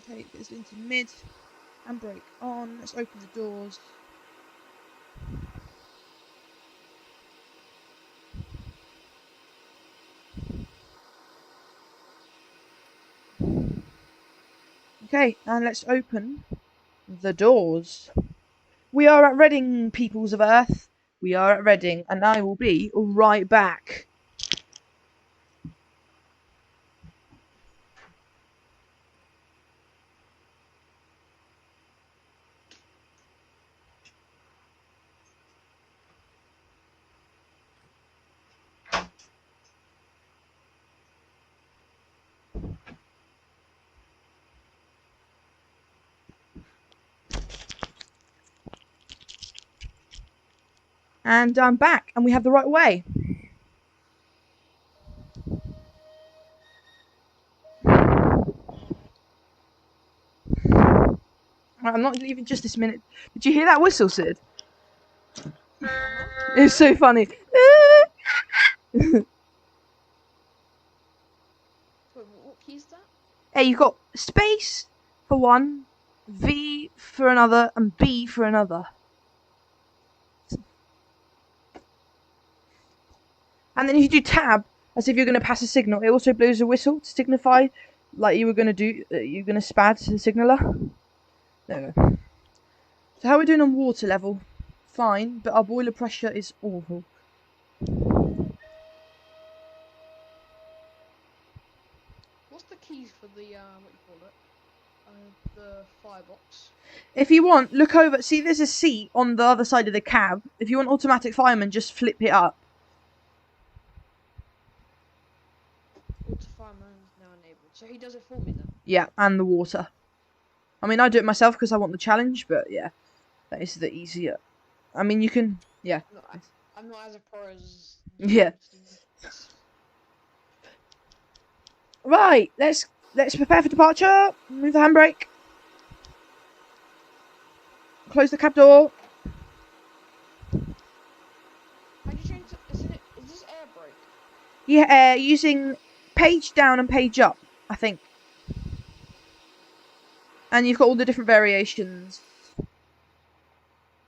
Okay, put this into mid. Handbrake on. Let's open the doors. Okay, and let's open the doors. We are at Reading, peoples of Earth. We are at Reading, and I will be right back. And I'm back, and we have the right way. Right, I'm not leaving just this minute. Did you hear that whistle, Sid? It's so funny. Wait, what key is that? Hey, you've got space for one, V for another, and B for another. And then if you do tab, as if you're going to pass a signal, it also blows a whistle to signify like you were going to do, you're going to spad to the signaller. There we go. So how are we doing on water level? Fine, but our boiler pressure is awful. What's the keys for the what you call it? The firebox. If you want, look over. See, there's a seat on the other side of the cab. If you want automatic fireman, just flip it up. Auto fireman is now enabled, so he does it for me then. Yeah, and the water. I mean, I do it myself because I want the challenge, but yeah, that is the easier. I mean, you can, yeah. No, I'm not as a pro as Yeah. Right, let's prepare for departure. Move the handbrake. Close the cab door. How do you change it? Is this air brake? Yeah, using page down and page up, I think. And you've got all the different variations.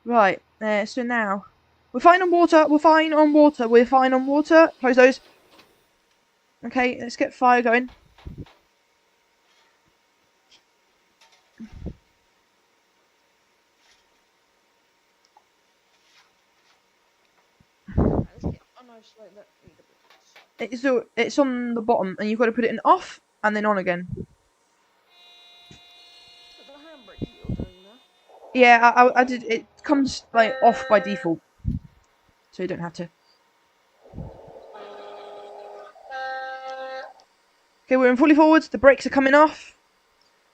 Right, so now we're fine on water. We're fine on water. We're fine on water. Close those. Okay, let's get fire going. Right, let's get unisolate that AWS. It's on the bottom, and you've got to put it in off and then on again. But the handbrake that you're doing there. Yeah, I did. It comes like off by default, so you don't have to. Okay, we're in fully forwards. The brakes are coming off.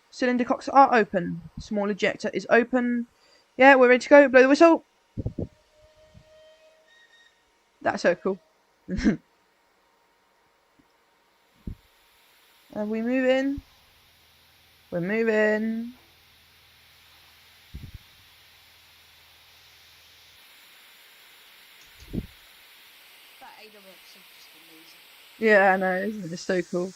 Cylinder cocks are open. Small ejector is open. Yeah, we're ready to go. Blow the whistle. That's so cool. And we move in. We're moving. AWS is just amazing. Yeah, I know, isn't it so cool?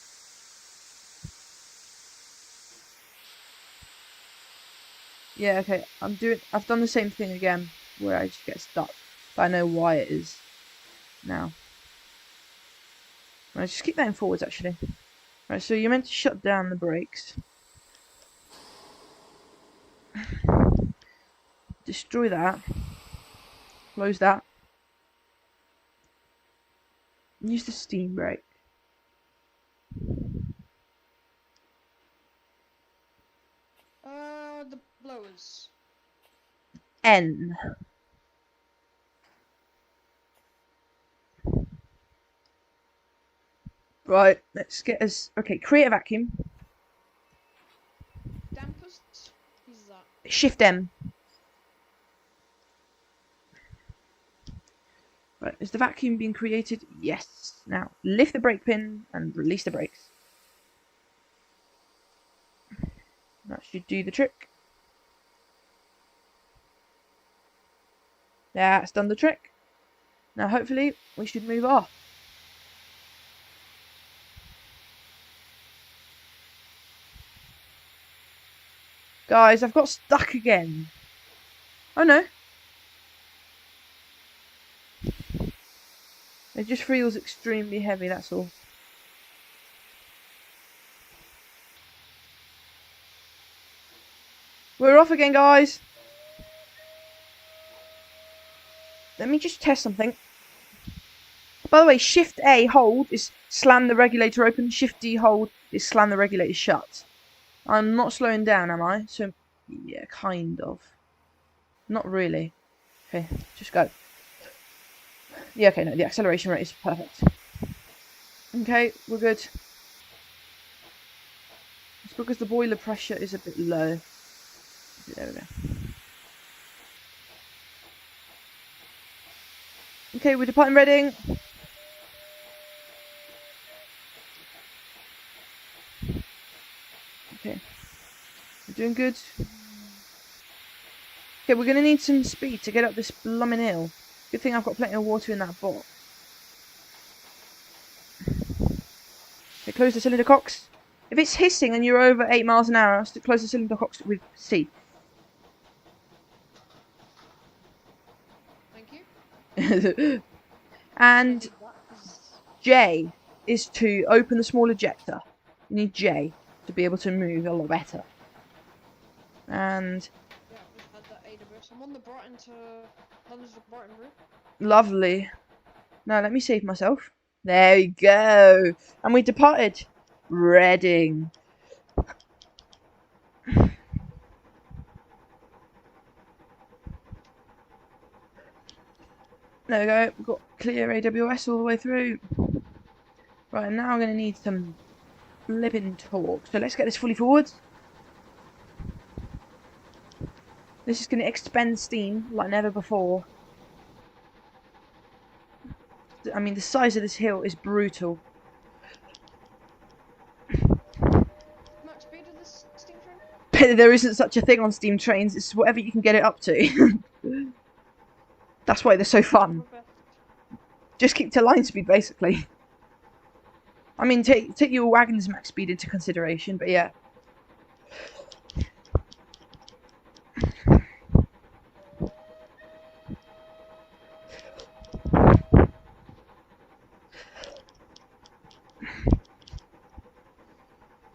Yeah, okay, I've done the same thing again, where I just get stuck. But I know why it is now. Right, just keep that in forwards, actually. Right, so you're meant to shut down the brakes. Destroy that. Close that. Use the steam brake. The blowers. N. Right, let's get us... Okay, create a vacuum. Dampers? Who's that? Shift M. Right, is the vacuum being created? Yes. Now, lift the brake pin and release the brakes. That should do the trick. That's done the trick. Now, hopefully, we should move off. Guys, I've got stuck again. Oh no. It just feels extremely heavy, that's all. We're off again, guys. Let me just test something. By the way, Shift A hold is slam the regulator open. Shift D hold is slam the regulator shut. I'm not slowing down, am I? So, yeah, kind of. Not really. Okay, just go. Yeah, okay, no, the acceleration rate is perfect. Okay, we're good. It's because the boiler pressure is a bit low. There we go. Okay, we're departing Reading. Okay. We're doing good. Okay, we're going to need some speed to get up this blooming hill. Good thing I've got plenty of water in that box. Okay, close the cylinder cocks. If it's hissing and you're over 8 miles an hour, close the cylinder cocks with C. Thank you. And J is to open the small ejector. You need J to be able to move a lot better. And Yeah, we've had that AWS. I'm on the Brighton to London's the Brighton route. lovely. Now let me save myself. There we go. And we departed Reading. There we go. We've got clear AWS all the way through. Right, now I'm going to need some flipping torque. So let's get this fully forwards. This is going to expend steam like never before. I mean, the size of this hill is brutal. Max speed of this steam train? There isn't such a thing on steam trains. It's whatever you can get it up to. That's why they're so fun. Just keep to line speed, basically. I mean, take your wagon's max speed into consideration, but yeah.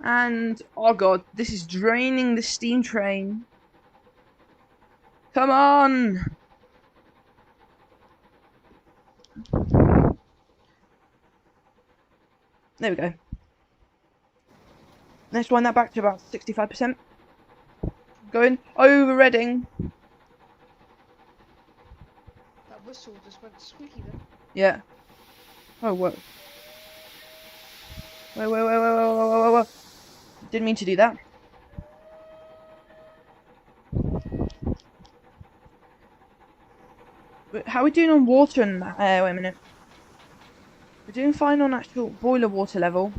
And, oh god, this is draining the steam train. Come on! There we go. Let's wind that back to about 65%. Going over Reading. That whistle just went squeaky then. Yeah. Oh, whoa. Whoa. Didn't mean to do that. But how are we doing on water and that? Wait a minute. We're doing fine on actual boiler water level.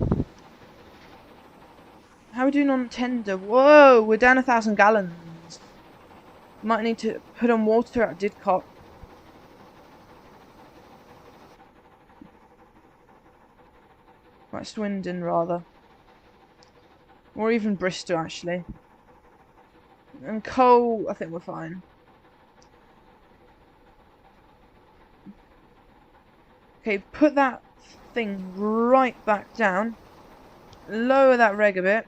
How are we doing on tender? Whoa, we're down 1,000 gallons. Might need to put on water at Didcot. Right, Swindon rather. Or even Bristol actually. And Cole, I think we're fine. Okay, put that thing right back down. Lower that reg a bit.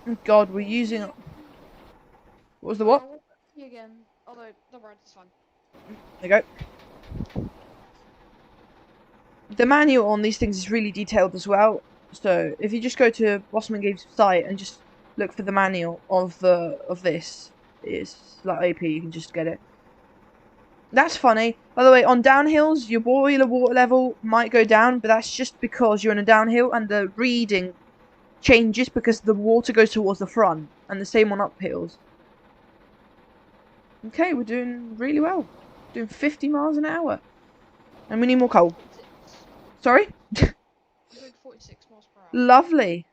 Oh God, we're using... What was the what? Again. Although, don't worry, it's fine. There you go. The manual on these things is really detailed as well. So if you just go to Bossman Games' site and just look for the manual of this, it's like AP. You can just get it. That's funny. By the way, on downhills, your boiler water level might go down, but that's just because you're on a downhill and the reading changes because the water goes towards the front, and the same on uphills. Okay, we're doing really well. Doing 50 miles an hour. And we need more coal. 46. Sorry? I'm doing 46 miles per hour. Lovely.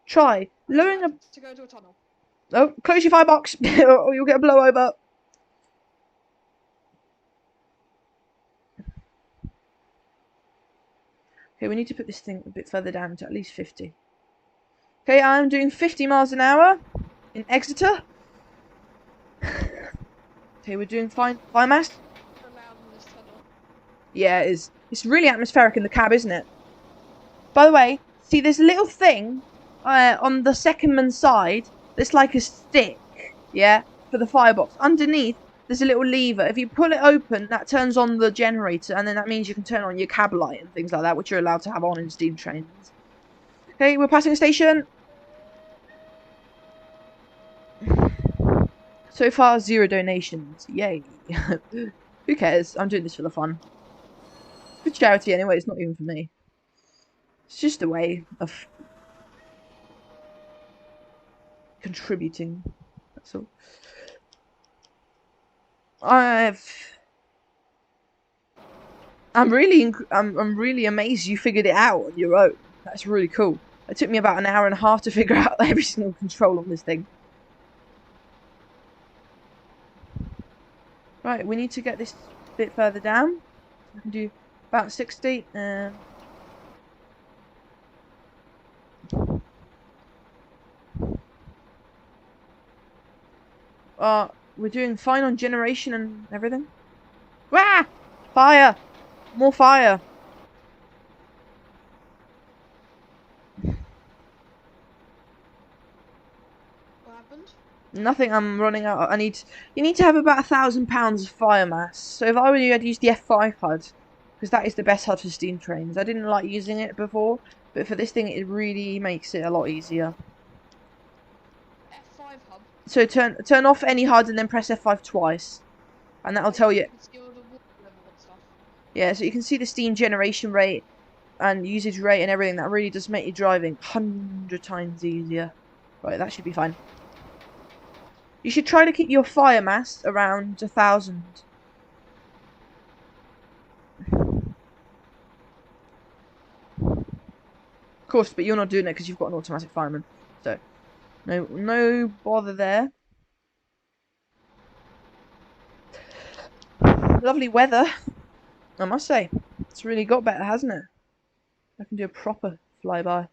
Try lowering a... To go to a tunnel. Oh, close your firebox or you'll get a blowover. Okay, we need to put this thing a bit further down to at least 50. Okay, I'm doing 50 miles an hour in Exeter. Okay, we're doing fine. Biomass? Allowed in this tunnel. Yeah, it is. It's really atmospheric in the cab, isn't it? By the way, see this little thing on the second man side that's like a stick, yeah, for the firebox. Underneath, there's a little lever. If you pull it open, that turns on the generator, and then that means you can turn on your cab light and things like that, which you're allowed to have on in steam trains. Okay, we're passing a station. So far, 0 donations. Yay. Who cares? I'm doing this for the fun. For charity anyway, it's not even for me. It's just a way of contributing. That's all. I'm really amazed you figured it out on your own. That's really cool. It took me about an hour and a half to figure out every single control on this thing. Right, we need to get this bit further down. I can do about 60. We're doing fine on generation and everything. Wah! Fire! More fire! What happened? Nothing, I'm running out. You need to have about 1,000 pounds of fire mass. So if I were you, I'd use the F5 HUD. Because that is the best HUD for steam trains. I didn't like using it before, but for this thing it really makes it a lot easier. F5 hub. So turn off any HUD and then press F5 twice. And that'll tell you. See all the water level and stuff. Yeah, so you can see the steam generation rate and usage rate and everything. That really does make your driving 100 times easier. Right, that should be fine. You should try to keep your fire mass around 1,000. Of course, but you're not doing it because you've got an automatic fireman. So, no bother there. Lovely weather, I must say. It's really got better, hasn't it? I can do a proper flyby.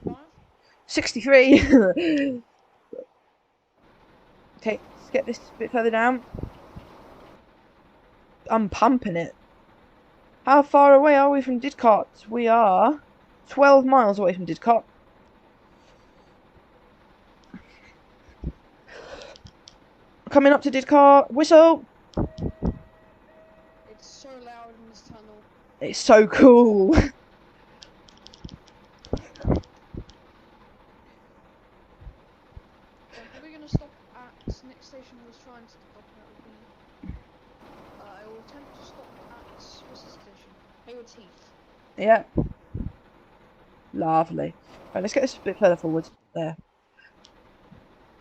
Five? 63. Okay, let's get this a bit further down. I'm pumping it. How far away are we from Didcot? We are 12 miles away from Didcot. Coming up to Didcot. Whistle! It's so loud in this tunnel. It's so cool. We're gonna stop at this next station I was trying to stop at would be I will attempt to stop at what's the station? Hayward's Heath. Yeah. Lovely. Right, let's get this a bit further forward. There.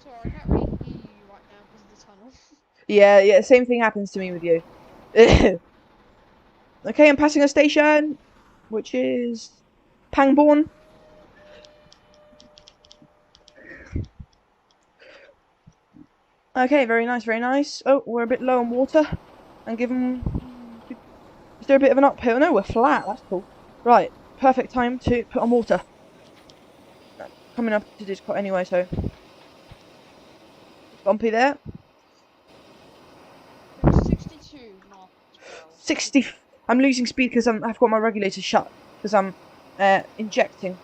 Sorry, I can't really hear you right now because of the tunnel. Yeah, same thing happens to me with you. Okay, I'm passing a station, which is Pangbourne. Okay, very nice, very nice. Oh, we're a bit low on water. And given... Is there a bit of an uphill? No, we're flat. That's cool. Right, perfect time to put on water. Coming up to Discord anyway, so... Bumpy there. Doing 62 miles per hour. 60... I'm losing speed because I've got my regulator shut. Because I'm injecting.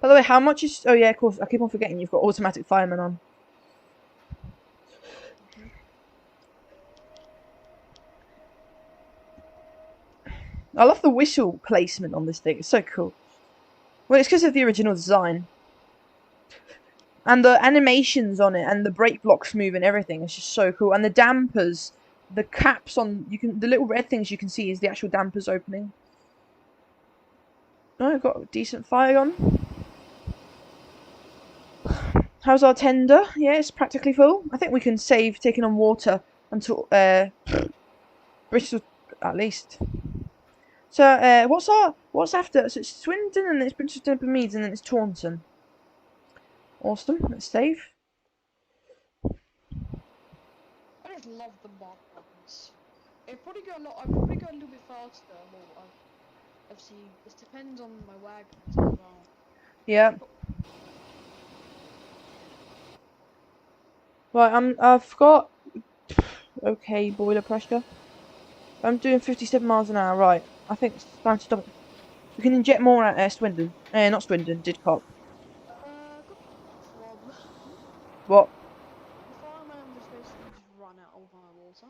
By the way, how much is... Oh yeah, of course, I keep on forgetting you've got automatic fireman on. I love the whistle placement on this thing. It's so cool. Well, it's because of the original design. And the animations on it, and the brake blocks move and everything. It's just so cool. And the dampers, the caps on... the little red things you can see is the actual dampers opening. Oh, I've got a decent fire on. How's our tender? Yeah, it's practically full. I think we can save taking on water until Bristol at least. So what's after? So it's Swindon and it's Bristol upon Meads and then it's Taunton. Awesome. Let's save. I just love the mark buttons. I'd probably go a little bit faster. Well, obviously this depends on my wagon as well. Yeah. Right, I've got okay boiler pressure. I'm doing 57 miles an hour. Right, I think it's time to stop. We can inject more at Swindon. Not Swindon, Didcot. Good problem. What? The fireman just basically just run out of my water.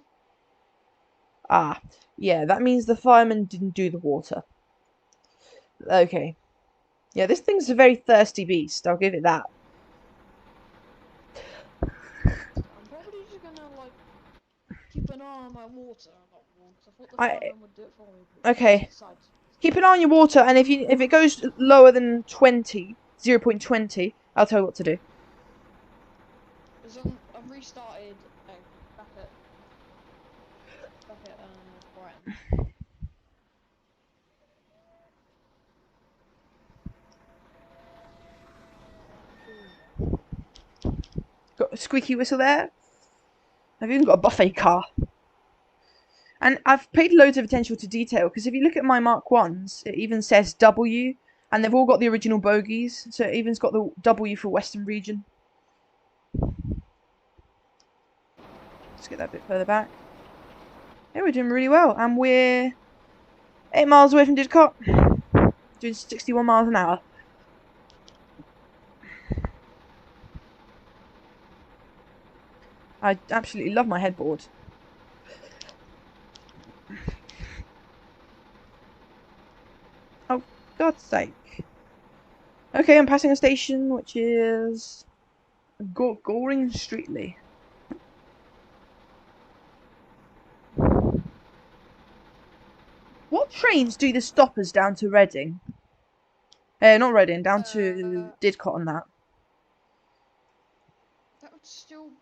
Ah, yeah, that means the fireman didn't do the water. Okay. Yeah, this thing's a very thirsty beast. I'll give it that. I'm probably just gonna like keep an eye on my water a lot more because I thought the fireman would do it for me. Okay. Keep an eye on your water, and if it goes lower than 20, 0.20, I'll tell you what to do. I've restarted back at Brighton. Got a squeaky whistle there. I've even got a buffet car. And I've paid loads of attention to detail, because if you look at my Mark 1s, it even says W, and they've all got the original bogies, so it even's got the W for Western Region. Let's get that a bit further back. Yeah, we're doing really well, and we're 8 miles away from Didcot, doing 61 miles an hour. I absolutely love my headboard. Oh, God's sake. Okay, I'm passing a station, which is Goring Streetley. What trains do the stoppers down to Reading? Not Reading, down to Didcot on that.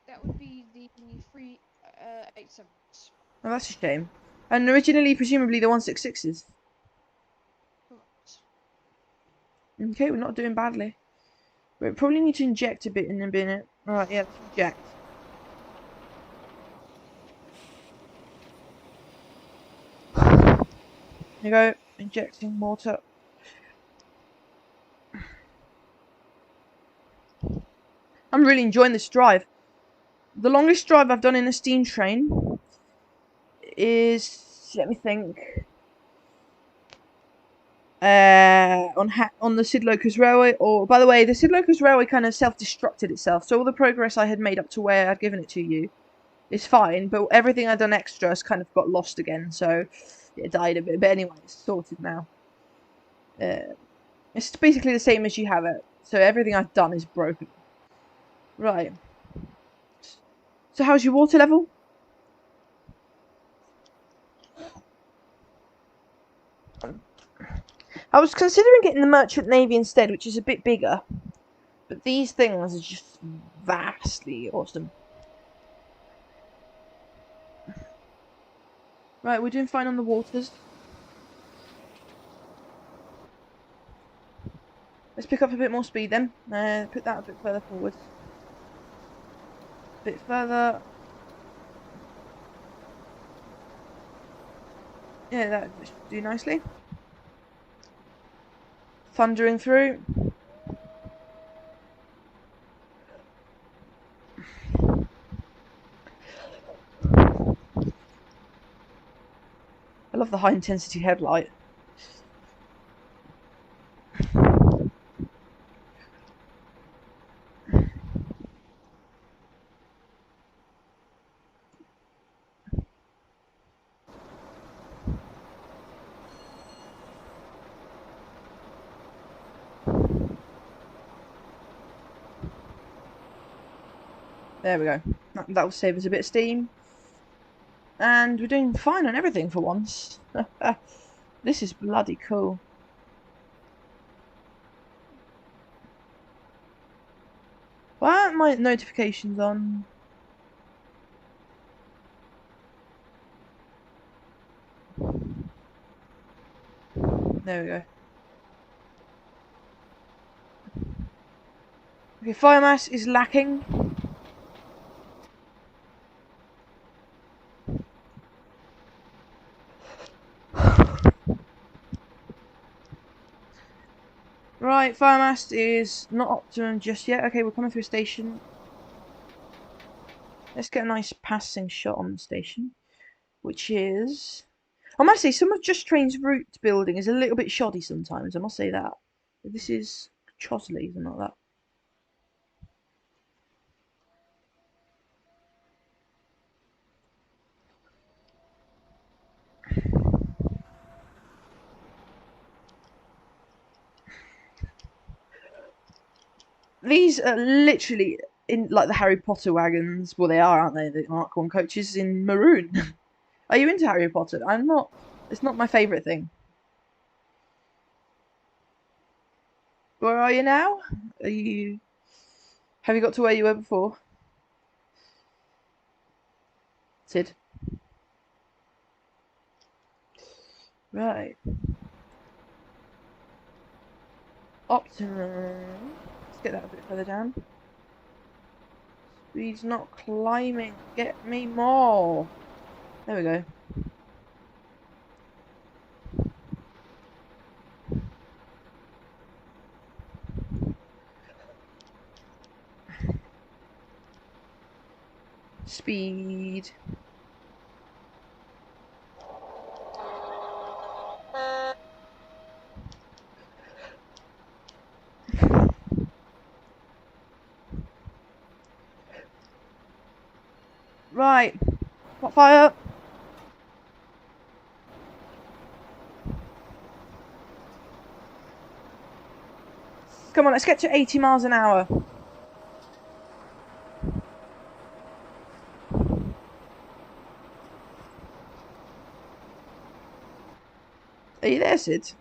That would be the 387s. Oh, that's a shame. And originally, presumably, the 166s. Okay, we're not doing badly. We probably need to inject a bit in a minute. Alright, yeah, let's inject. Here you go, injecting water. I'm really enjoying this drive. The longest drive I've done in a steam train is, let me think, on the Sidlocus Railway. Or, by the way, the Sidlocus Railway kind of self-destructed itself, so all the progress I had made up to where I'd given it to you is fine, but everything I'd done extra has kind of got lost again, so it died a bit. But anyway, it's sorted now. It's basically the same as you have it, so everything I've done is broken. Right. So how's your water level? I was considering getting the Merchant Navy instead, which is a bit bigger. But these things are just vastly awesome. Right, we're doing fine on the waters. Let's pick up a bit more speed then. Put that a bit further forward. bit further. Yeah, that should do nicely. Thundering through. I love the high intensity headlight. There we go. That will save us a bit of steam. And we're doing fine on everything for once. This is bloody cool. Why aren't my notifications on? There we go. Okay, fire mass is lacking. Right, fire mast is not optimum just yet. Okay, we're coming through a station. Let's get a nice passing shot on the station, which is... I must say, some of Just Train's route building is a little bit shoddy sometimes, I must say that. This is Chosley, something like that. These are literally in like the Harry Potter wagons. Well, they are, aren't they? The Mark 1 coaches in maroon. Are you into Harry Potter? I'm not. It's not my favourite thing. Where are you now? Are you... Have you got to where you were before? Sid? Right. Optimum. Let's get that a bit further down. Speed's not climbing. Get me more. There we go. Speed. Right. Hot fire. Come on, let's get to 80 miles an hour. Are you there, Sid?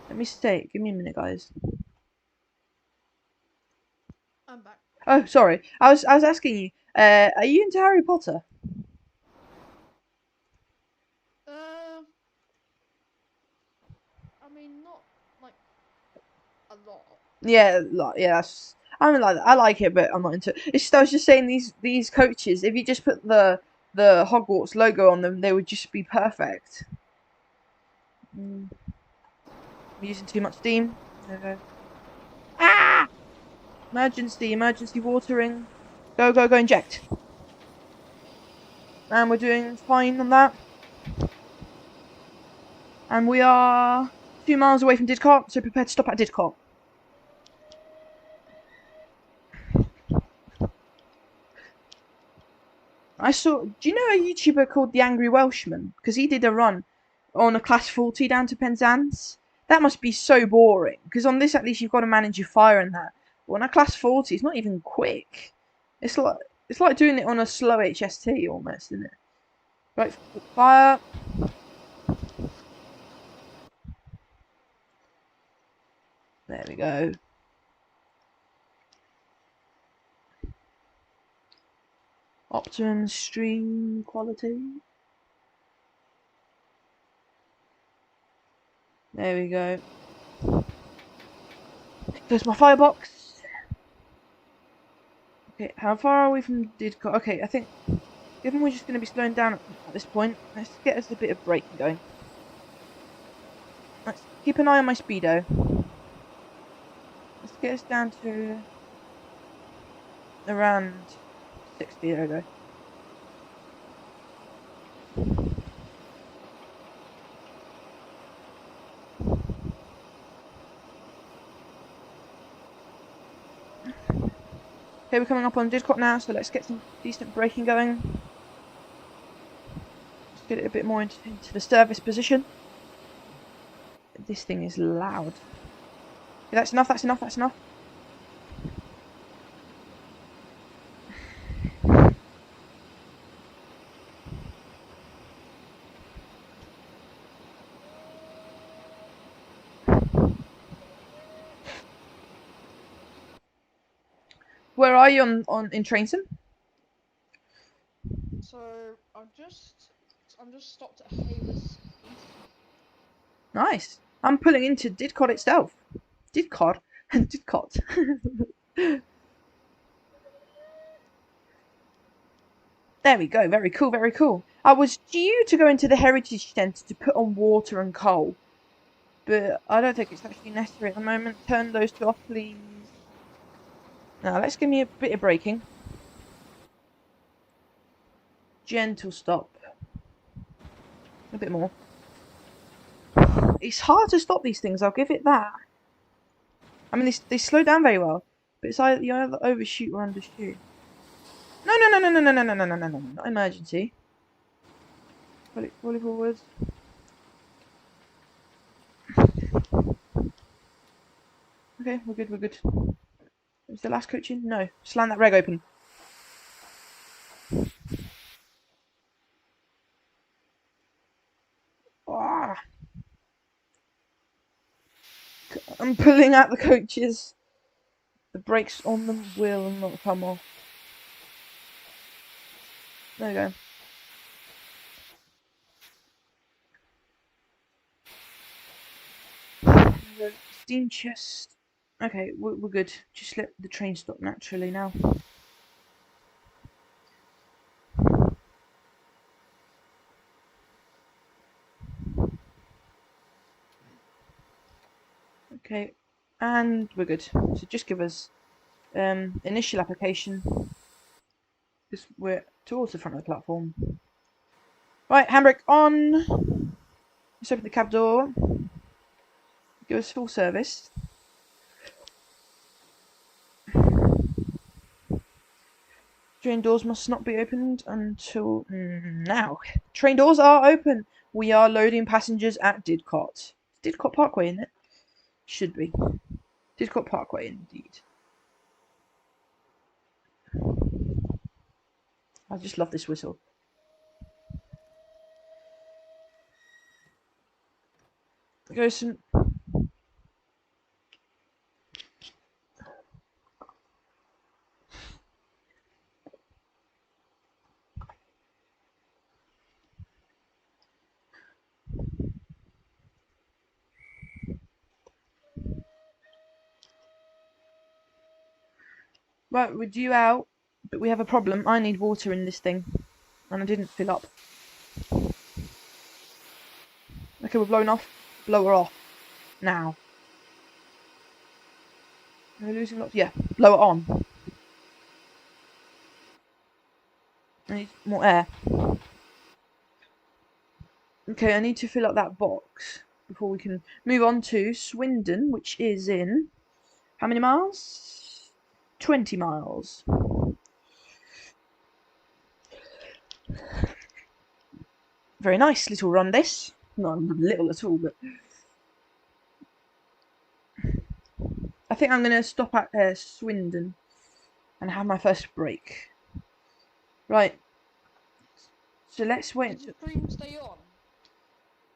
Let me stay. Give me a minute, guys. I'm back. Oh, sorry. I was asking you. Are you into Harry Potter? I mean, not like a lot. Yeah, yeah. I'm like that. I like it, but I'm not into it. It's just, I was just saying these coaches. If you just put the Hogwarts logo on them, they would just be perfect. I'm using too much steam. There we go. Ah! Emergency watering. Go, go, go, inject. And we're doing fine on that. And we are 2 miles away from Didcot, so prepare to stop at Didcot. Do you know a YouTuber called The Angry Welshman? Because he did a run on a class 40 down to Penzance. That must be so boring, because on this at least you've got to manage your fire and that. But on a class 40, it's not even quick. It's like doing it on a slow HST almost, isn't it? Right, fire. There we go. Optimum stream quality. There we go. There's my firebox. Okay, how far are we from Didcot? Okay, I think, given we're just going to be slowing down at this point, let's get us a bit of braking going. Let's keep an eye on my speedo. Let's get us down to around 60. There we go. Okay, we're coming up on Didcot now, so let's get some decent braking going. Let's get it a bit more into the service position. This thing is loud. Okay, that's enough, that's enough, that's enough. Where are you in Trainson? So I'm just stopped at Hayworth Heath. Nice. I'm pulling into Didcot itself. Didcot? Didcot. There we go. Very cool, very cool. I was due to go into the Heritage Centre to put on water and coal, but I don't think it's actually necessary at the moment. Turn those two off, please. Now, let's give me a bit of braking. Gentle stop. A bit more. It's hard to stop these things, I'll give it that. I mean, they slow down very well, but it's either you either overshoot or undershoot. No, no, no, no, no, no, no, no, no, no, no, no, not emergency. Volley forwards. Okay, we're good, we're good. Is the last coach in? No. Slam that reg open. Ah. I'm pulling out the coaches. The brakes on them will not come off. There we go. Steam chest. Okay, we're good. Just let the train stop naturally now. Okay, and we're good. So just give us initial application. Because we're towards the front of the platform. Right, handbrake on. Let's open the cab door. Give us full service. Train doors must not be opened until now. Train doors are open. We are loading passengers at Didcot. Didcot Parkway, isn't it? Should be. Didcot Parkway, indeed. I just love this whistle. There goes some. Right, we're due out, but we have a problem. I need water in this thing, and I didn't fill up. Okay, we're blown off. Blow her off. Now. Are we losing lots? Yeah, blow it on. I need more air. Okay, I need to fill up that box before we can move on to Swindon, which is in how many miles? 20 miles. Very nice little run, this. Not little at all, but I think I'm going to stop at Swindon and have my first break. Right. So let's wait. Does the stream stay on?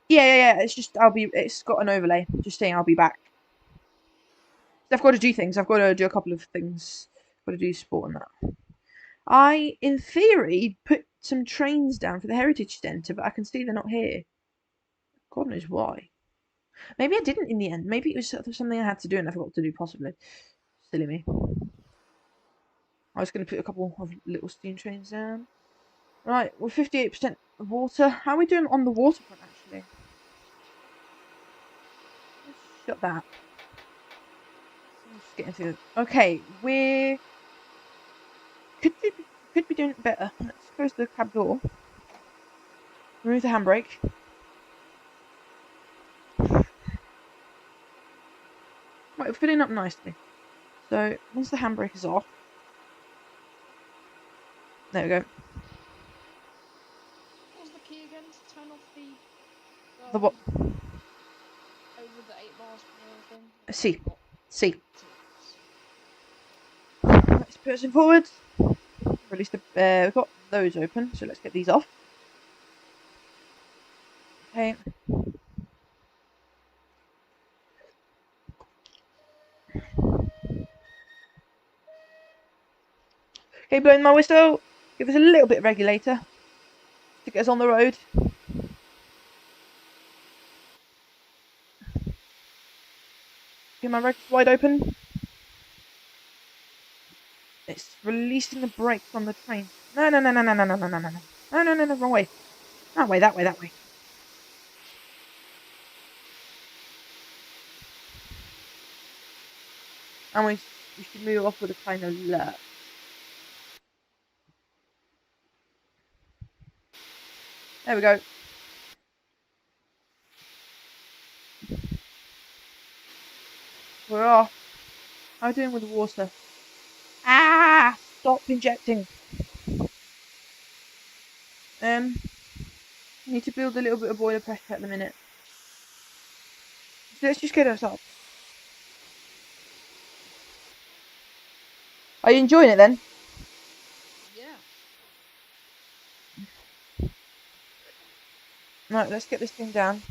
Yeah. It's just it's got an overlay, just saying I'll be back. I've got to do things. I've got to do a couple of things. I've got to do sport and that. I, in theory, put some trains down for the Heritage Centre, but I can see they're not here. God knows why. Maybe I didn't in the end. Maybe it was something I had to do and I forgot to do, possibly. Silly me. I was going to put a couple of little steam trains down. Right, we're 58% of water. How are we doing on the waterfront, actually? Let's shut that. I'm just getting through. Okay, we could be doing it better. Let's close the cab door. Remove the handbrake. Right, we're filling up nicely. So once the handbrake is off, there we go. What was the key again to turn off the The what? over the 8 miles per hour thing? C. Got C. to- Let's put us in forward. Release the. We've got those open, so let's get these off. Okay. Okay, blowing my whistle. Give us a little bit of regulator to get us on the road. Okay, my reg's wide open. It's releasing the brake from the train. No, no, no, no, no, no, no, no, no, no, no, no, no, no, no, wrong way. That way, that way, that way. And we should move off with a kind of lurch. There we go. We're off. How are we doing with the water? Ah! Stop injecting. Need to build a little bit of boiler pressure at the minute. So let's just get us up. Are you enjoying it then? Yeah. Right, let's get this thing down.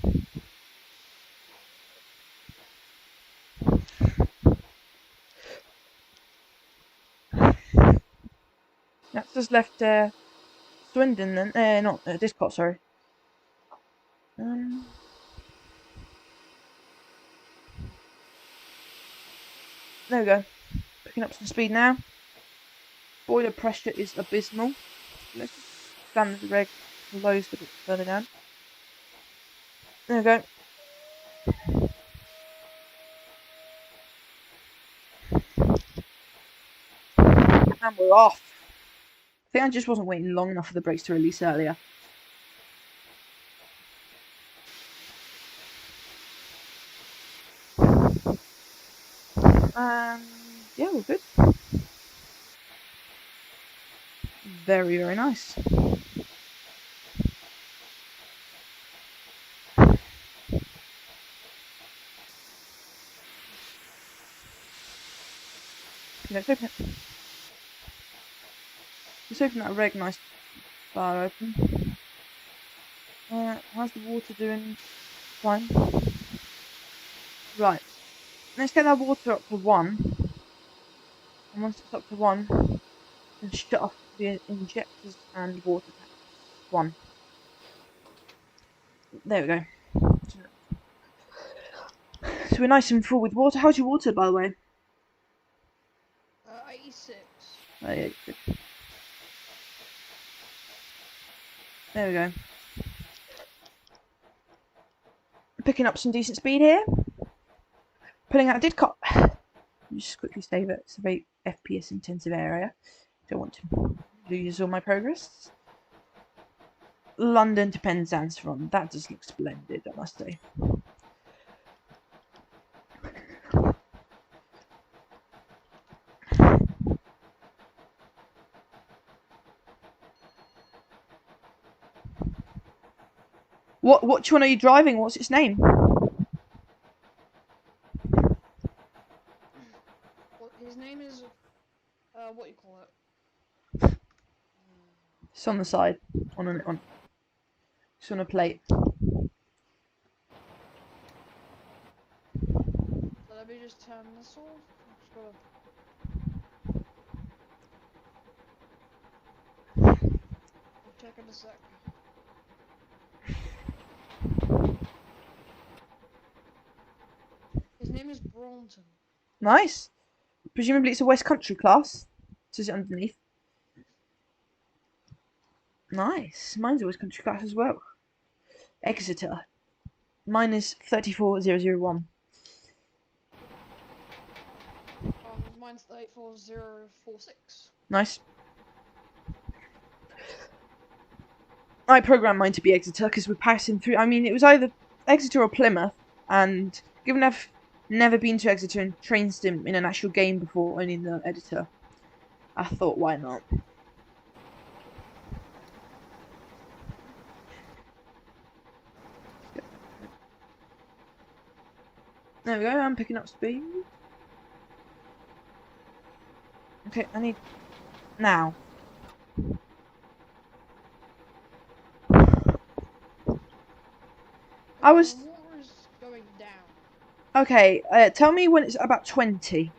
That's just left Swindon then. Not Discot, sorry. There we go. Picking up some speed now. Boiler pressure is abysmal. Let's just stand the reg closed a bit further down. There we go. And we're off. I think I just wasn't waiting long enough for the brakes to release earlier. Yeah, we're good. Very, very nice. Let's open it. Let's open that reg nice bar open. How's the water doing? Fine. Right. Let's get that water up to 1. And once it's up to 1, then shut off the injectors and water tanks. 1. There we go. So we're nice and full with water. How's your water, by the way? 86. Oh, yeah, good. There we go. Picking up some decent speed here. Pulling out a Didcot. Just quickly save it. It's a very FPS intensive area. Don't want to lose all my progress. London to Penzance from. That does look splendid, I must say. Which one are you driving? What's its name? What his name is? What you call it? It's on the side. On. It's on a plate. So let me just turn this off. I'm just gonna. I'll check in a sec. name is Braunton. Nice. Presumably it's a West Country class. Says it underneath. Nice. Mine's a West Country class as well. Exeter. Mine is 34001. Mine's 34046. Nice. I programmed mine to be Exeter because we're passing through. I mean, it was either Exeter or Plymouth, and given I've never been to Exeter and train sim in an actual game before, only in the editor, I thought, why not? There we go, I'm picking up speed. Okay, I need... now. I was... The water is going down. Okay, tell me when it's about 20.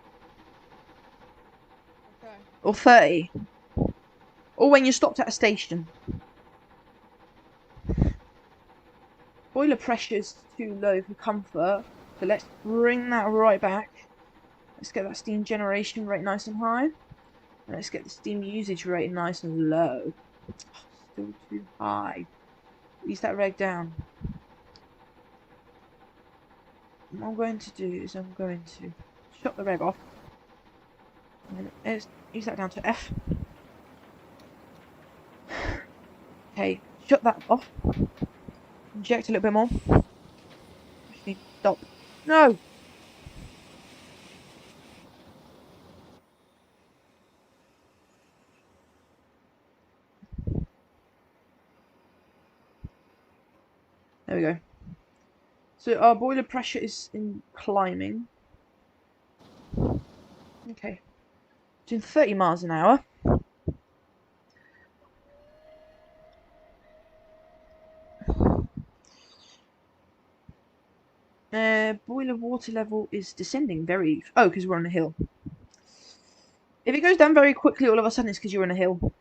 Okay. Or 30. Or when you stopped at a station. Boiler pressure's too low for comfort, so let's bring that right back. Let's get that steam generation rate nice and high. And let's get the steam usage rate nice and low. Still too high. Ease that reg down. What I'm going to do is I'm going to shut the reg off. And let's ease that down to F. Okay, shut that off. Inject a little bit more. Actually, stop. No! There we go. So our boiler pressure is in climbing. Okay. Doing 30 miles an hour. Boiler water level is descending very... oh, because we're on a hill. If it goes down very quickly all of a sudden it's because you're on a hill.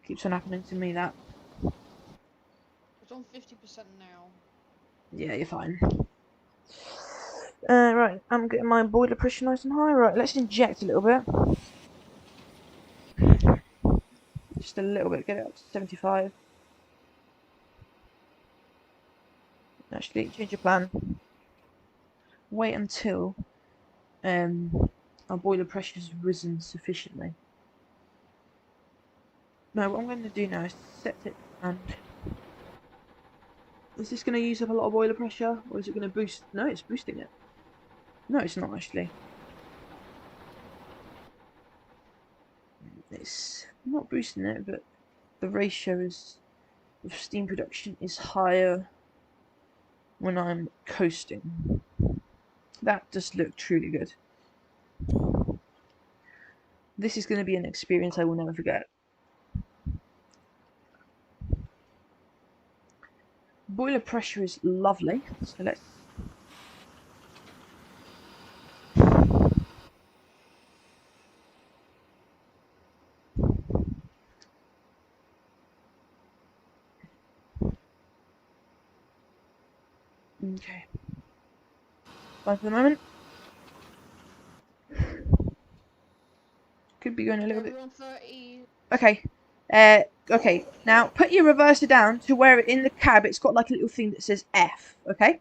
Keeps on happening to me, that. It's on 50% now. Yeah, you're fine. Right, I'm getting my boiler pressure nice and high. Right, let's inject a little bit. Just a little bit, get it up to 75. Actually, change your plan. Wait until our boiler pressure has risen sufficiently. No, what I'm going to do now is set it, and is this going to use up a lot of boiler pressure, or is it going to boost? No, it's boosting it. No, it's not actually. It's not boosting it, but the ratio is of steam production is higher when I'm coasting. That does look truly good. This is going to be an experience I will never forget. Boiler pressure is lovely, so let's... okay. Fine for the moment. Could be going a little bit... We're on 30. okay. Okay. Now, put your reverser down to where in the cab it's got like a little thing that says F, okay?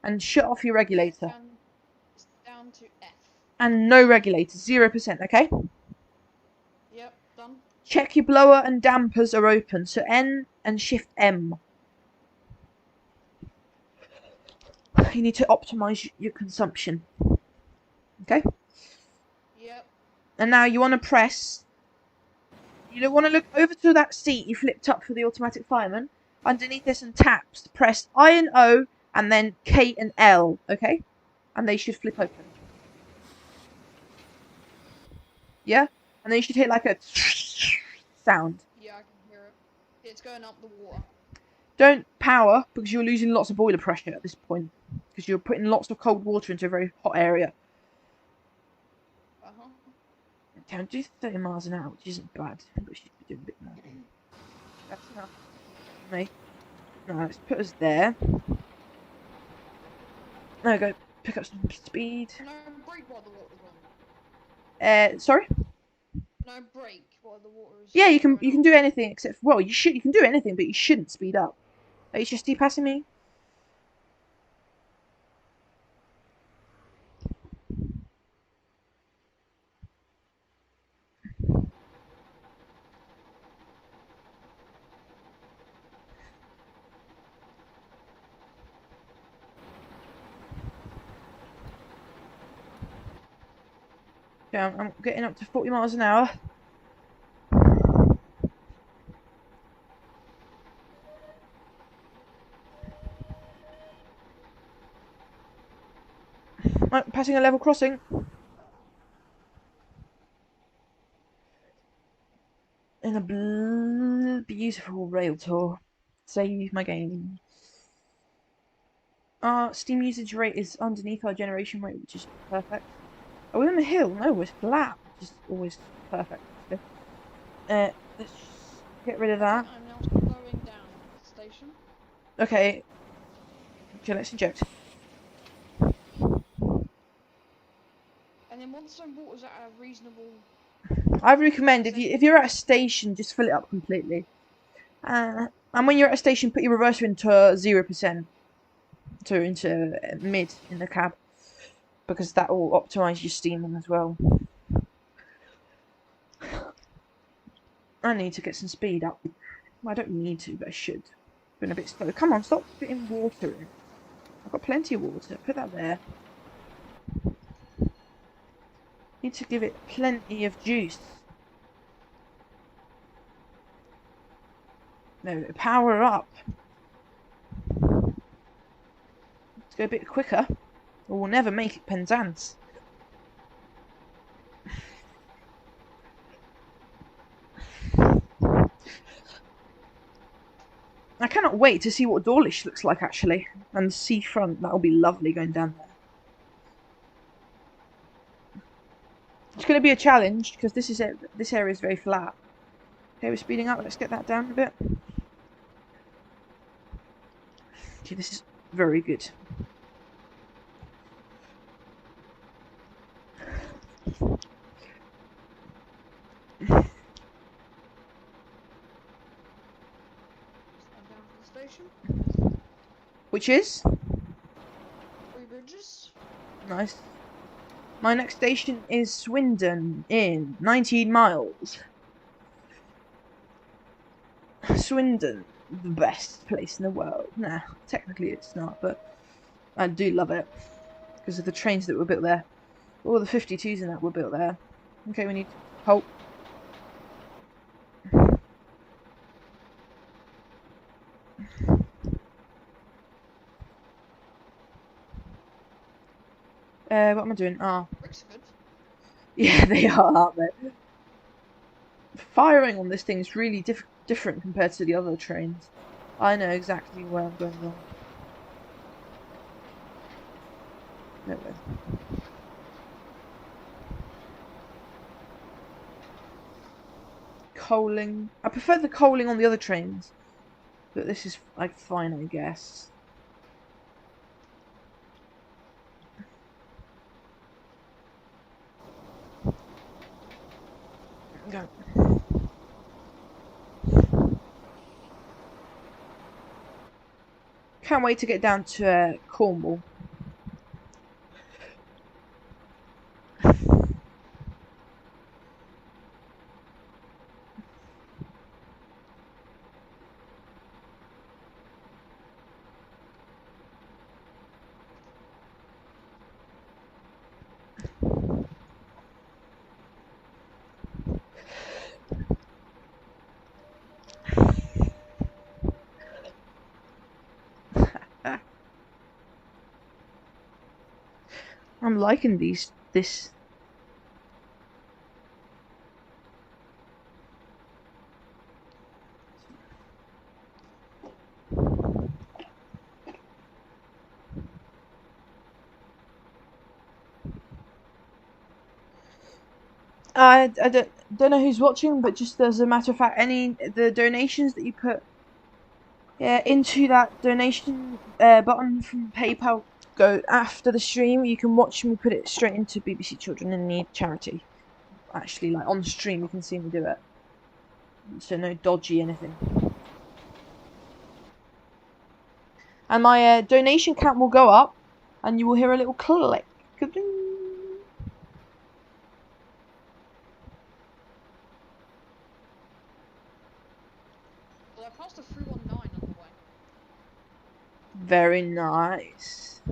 And shut off your regulator. It's down to F. And no regulator, 0%, okay? Yep, done. Check your blower and dampers are open, so N and Shift M. You need to optimize your consumption. Okay? Yep. And now you want to press... you want to look over to that seat you flipped up for the automatic fireman. Underneath this and taps, press I and O and then K and L, okay? And they should flip open. Yeah? And then you should hear like a sound. Yeah, I can hear it. It's going up the water. Don't power, because you're losing lots of boiler pressure at this point. Because you're putting lots of cold water into a very hot area. Uh-huh. Okay, I'll do 30 miles an hour, which isn't bad. But we should be doing a bit more. That's enough for me. Now, let's put us there. There we go. pick up some speed. Can I brake while the water's on? Sorry. Can I brake while the water is Yeah, you going can on? do anything except well, you can do anything, but you shouldn't speed up. Are you just passing me? Yeah, I'm getting up to 40 miles an hour. I'm passing a level crossing. In a beautiful rail tour. Save my game. Our steam usage rate is underneath our generation rate, which is perfect. Are we on the hill? No, we're flat, which is always perfect. Let's just get rid of that. I'm now slowing down at the station. Okay. Okay, let's inject. And then once my water's at a reasonable... I recommend if you're at a station, just fill it up completely. And when you're at a station, put your reverser into 0%, so into mid in the cab, because that will optimize your steaming as well. I need to get some speed up. Well, I don't need to, but I should. Been a bit slow. Come on, stop putting water in. I've got plenty of water. Put that there. Need to give it plenty of juice. No, power up. Let's go a bit quicker, or we'll never make it Penzance. I cannot wait to see what Dawlish looks like, actually. And the seafront, that'll be lovely going down there. It's going to be a challenge, because this area is very flat. Okay, we're speeding up. Let's get that down a bit. Okay, this is very good. Station. Which is? 3 bridges. Nice. My next station is Swindon in 19 miles. Swindon, the best place in the world. Nah, technically it's not, but I do love it. Because of the trains that were built there. All the 52s and that were built there. Okay, we need to halt. What am I doing? Ah. Bricks are good. Yeah, they are, aren't they? Firing on this thing is really different compared to the other trains. I know exactly where I'm going wrong. Nowhere. Coaling. I prefer the coaling on the other trains. But this is, like, fine, I guess. Go. Can't wait to get down to Cornwall. I'm liking this. I don't know who's watching, but just as a matter of fact, the donations that you put into that donation button from PayPal go after the stream. You can watch me put it straight into BBC Children in Need charity. Actually, like on stream, you can see me do it. So no dodgy anything. And my donation count will go up, and you will hear a little click. Well, I passed a 319 on the way. Very nice.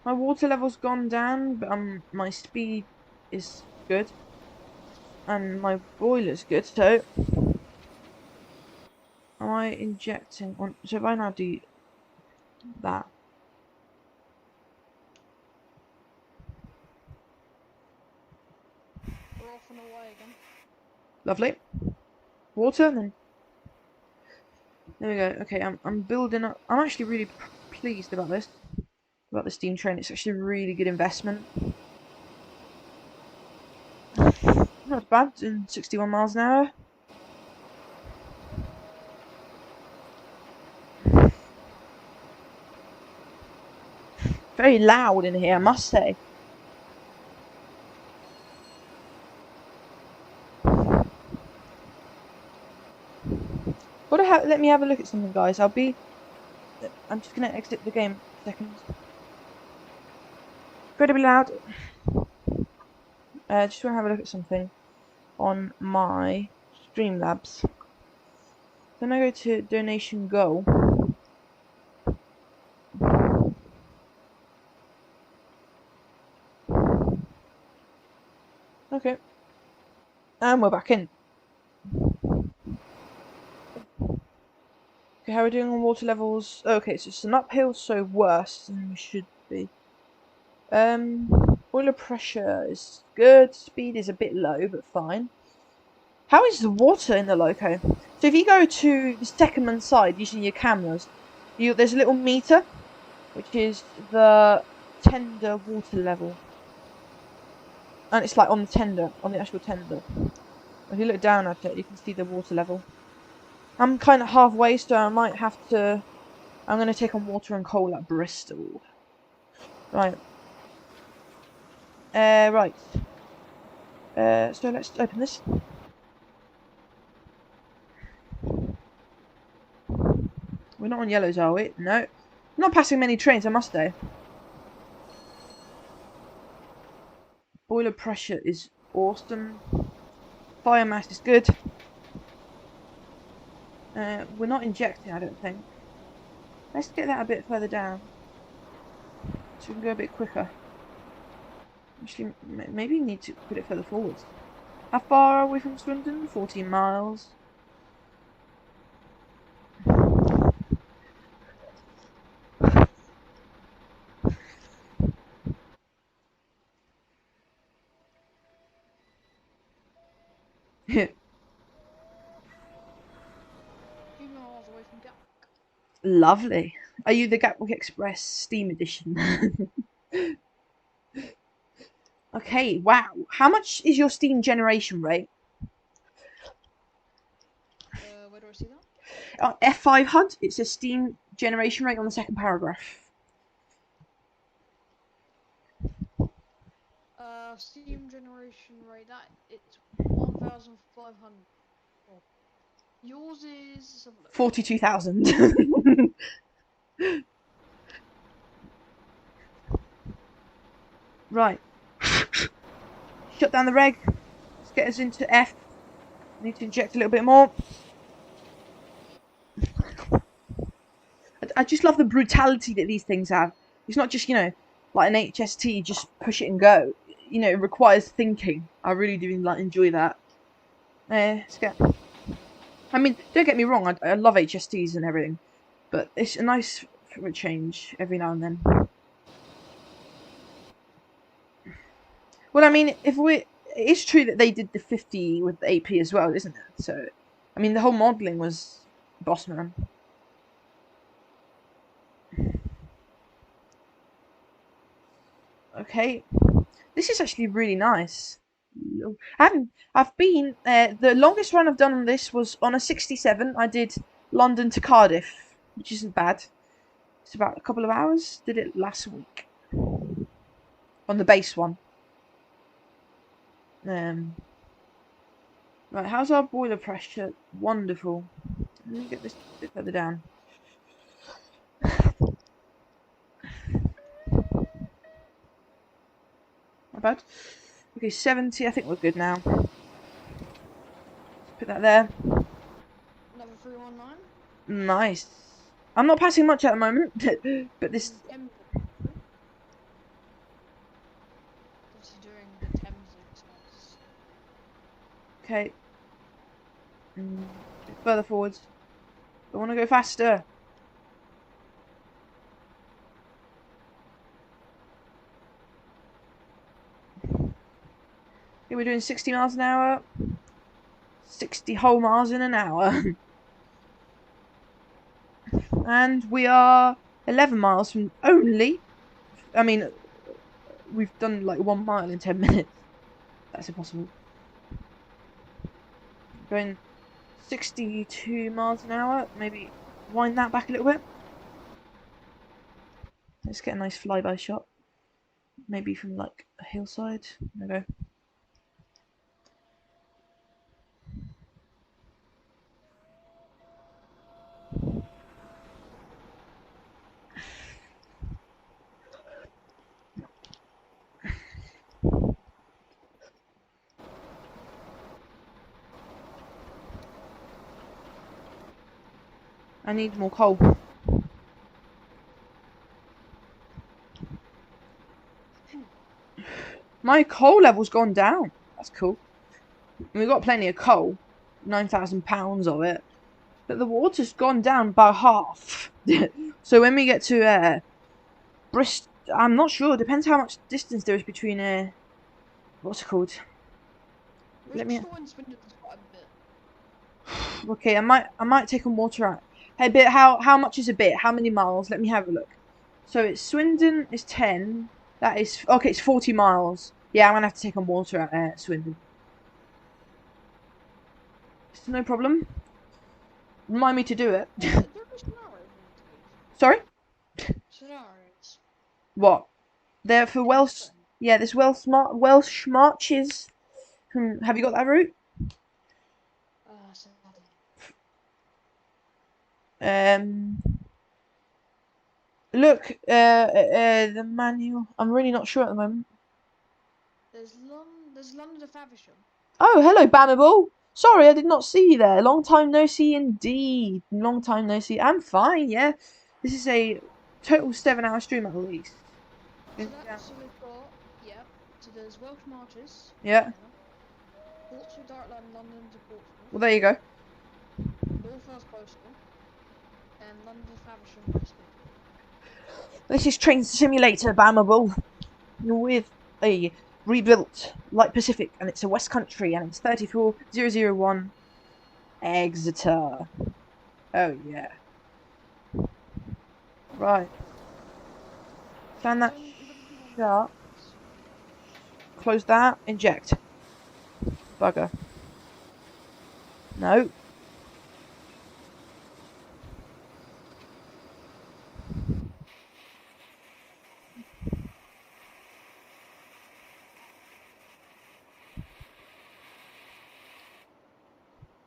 My water level's gone down, but my speed is good, and my boiler's good. So, am I injecting on? So if I now do that, We're off and away again. lovely. Water, then. There we go. Okay, I'm building up. I'm actually really pleased about this. About the steam train. It's actually a really good investment. Not bad in 61 miles an hour. Very loud in here, I must say. Let me have a look at something, guys. I'm just gonna exit the game for a second. Incredibly loud. Just want to have a look at something on my Streamlabs. Then I go to donation go. Okay. And we're back in. Okay, how are we doing on water levels? Okay, so it's an uphill, so worse than we should be. Boiler pressure is good. Speed is a bit low, but fine. How is the water in the loco? So if you go to the second side using your cameras, there's a little meter, which is the tender water level. And it's like on the tender, on the actual tender. If you look down at it, you can see the water level. I'm kind of halfway, so I might have to... I'm going to take on water and coal at Bristol. Right. Right. So let's open this. We're not on yellows, are we? No. I'm not passing many trains, I must say. Boiler pressure is awesome. Fire mass is good. We're not injecting, I don't think. Let's get that a bit further down, so we can go a bit quicker. Actually, maybe we need to put it further forwards. How far are we from Swindon? 14 miles. Away from Gatwick. Lovely. Are you the Gatwick Express Steam Edition? Okay, wow. How much is your steam generation rate? Where do I see that? F5 HUD, it says steam generation rate on the second paragraph. Steam generation rate, that it's 1,500. Oh. Yours is 42,000. Right. Shut down the reg. Let's get us into F. Need to inject a little bit more. I just love the brutality that these things have. It's not just, like an HST, just push it and go. It requires thinking. I really do enjoy that. Let's get... I mean, don't get me wrong, I love HSTs and everything. But it's a nice change every now and then. Well, I mean, it's true that they did the 50 with the AP as well, isn't it? So, I mean, the whole modelling was Bossman. Okay, this is actually really nice. I've been the longest run I've done on this was on a 67. I did London to Cardiff, which isn't bad. It's about a couple of hours. Did it last week on the base one. Right, how's our boiler pressure? Wonderful. Let me get this a bit further down. Not bad. Okay, 70. I think we're good now. Put that there. Another 319. Nice. I'm not passing much at the moment, but this. Thames. Obviously doing the Thames exercise. Okay. Bit further forwards. I want to go faster. Okay, we're doing 60 miles an hour. 60 whole miles in an hour. And we are 11 miles from only. I mean, we've done like 1 mile in 10 minutes. That's impossible. Going 62 miles an hour. Maybe wind that back a little bit. Let's get a nice flyby shot. Maybe from like a hillside. There we go. I need more coal. My coal level's gone down. That's cool. We've got plenty of coal. 9,000 pounds of it. But the water's gone down by half. So when we get to Bristol, I'm not sure. Depends how much distance there is between what's it called? Let me. Bristol and Swindon is quite a bit. Okay, I might take on water out. Hey, bit. How much is a bit? How many miles? Let me have a look. So it's Swindon is 10. That is okay. It's 40 miles. Yeah, I'm gonna have to take on water at Swindon. It's no problem. Remind me to do it. There are scenarios. Sorry. Scenarios. What? They're for Welsh. Yeah, there's Welsh marches. Have you got that route? Look, the manual. I'm really not sure at the moment. There's London to Faversham. Oh, hello, Bannable. Sorry, I did not see you there. Long time no see indeed. Long time no see. I'm fine, yeah. This is a total 7-hour stream at least. So we've got, yeah. So there's Welsh marches. Yeah. Portsmouth direct line London to Portsmouth. Well, there you go. Northwest Coastal. And London to Faversham by speed. This is Train Simulator, Bannable. With a rebuilt Light Pacific, and it's a West Country, and it's 34001 Exeter. Oh yeah. Right. Plan that shut. Close that. Inject. Bugger. No.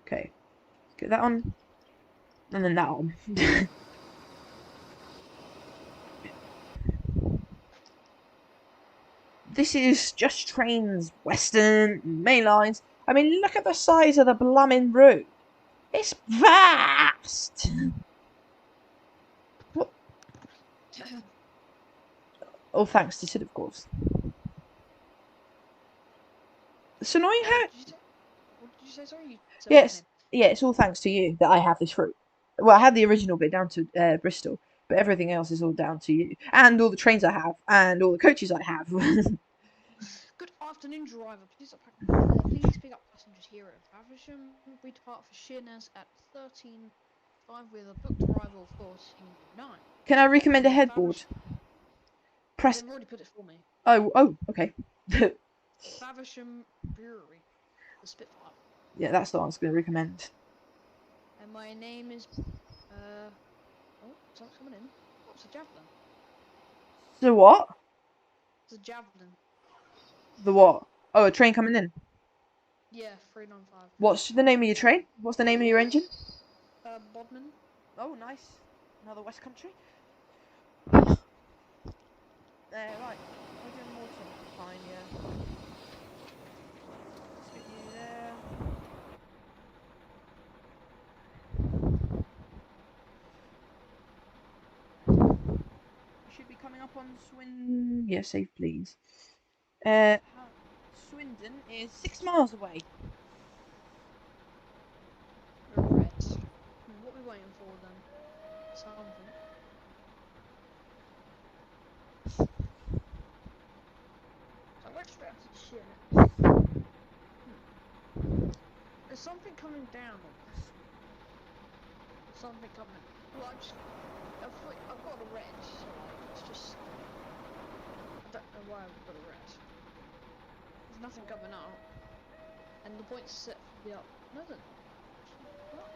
Okay. Get that on. And then that on. This is Just Trains, Western, Main Lines. I mean, look at the size of the blooming route. It's vast! What? Oh, thanks to Sid, of course. It's annoying how... What did you say, sorry? Yes, yeah, it's all thanks to you that I have this route. Well, I had the original bit down to Bristol, but everything else is all down to you. And all the trains I have, and all the coaches I have. Good afternoon, driver. Please pick up passengers here at Faversham. We depart for Sheerness at 13:05 with a booked arrival of 14:09. Can I recommend a headboard? Press... They've already put it for me. Oh, okay. Faversham Brewery, the Spitfire. Yeah, that's the one I was going to recommend. And my name is... Oh, someone's coming in. It's a javelin. The what? It's a javelin. The what? Oh, a train coming in. Yeah, 395. What's the name of your train? What's the name of your engine? Bodmin. Oh, nice. Another West Country. Right. We're doing Morton. Fine, yeah. Let's get you there. We should be coming up on Swindon. Yeah, save please. Swindon is 6 miles away. Red. What are we waiting for then? Something. So let's straight up to shit. There's something coming down on us. Something coming. Well, I've got a red, so like, it's just. I don't know why I've got a red. There's nothing coming out. And the point's set for the up. No, they're not. What?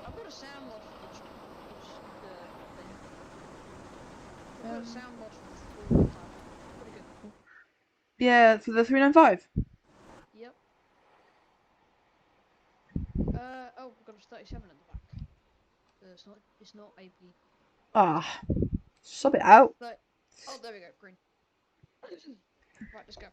I've got a sound mod for the thing. I've got a sound mod for the 395. Pretty good. Yeah, for the 395. Yep. Oh, we've got a 37 at the back. It's not AP. Ah, sub it out. But, oh, there we go, green. Right, let's go.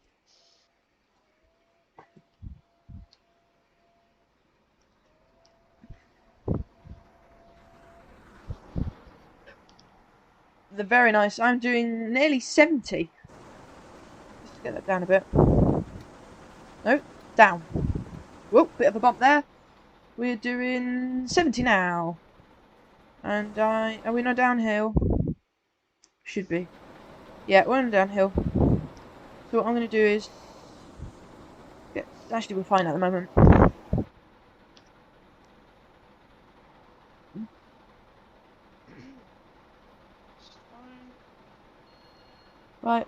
They're very nice. I'm doing nearly 70. Just to get that down a bit. No, down. Whoop, bit of a bump there. We're doing 70 now. And are we not downhill? Should be. Yeah, we're on downhill. So what I'm going to do is... Actually, we're fine at the moment. It's fine. Right.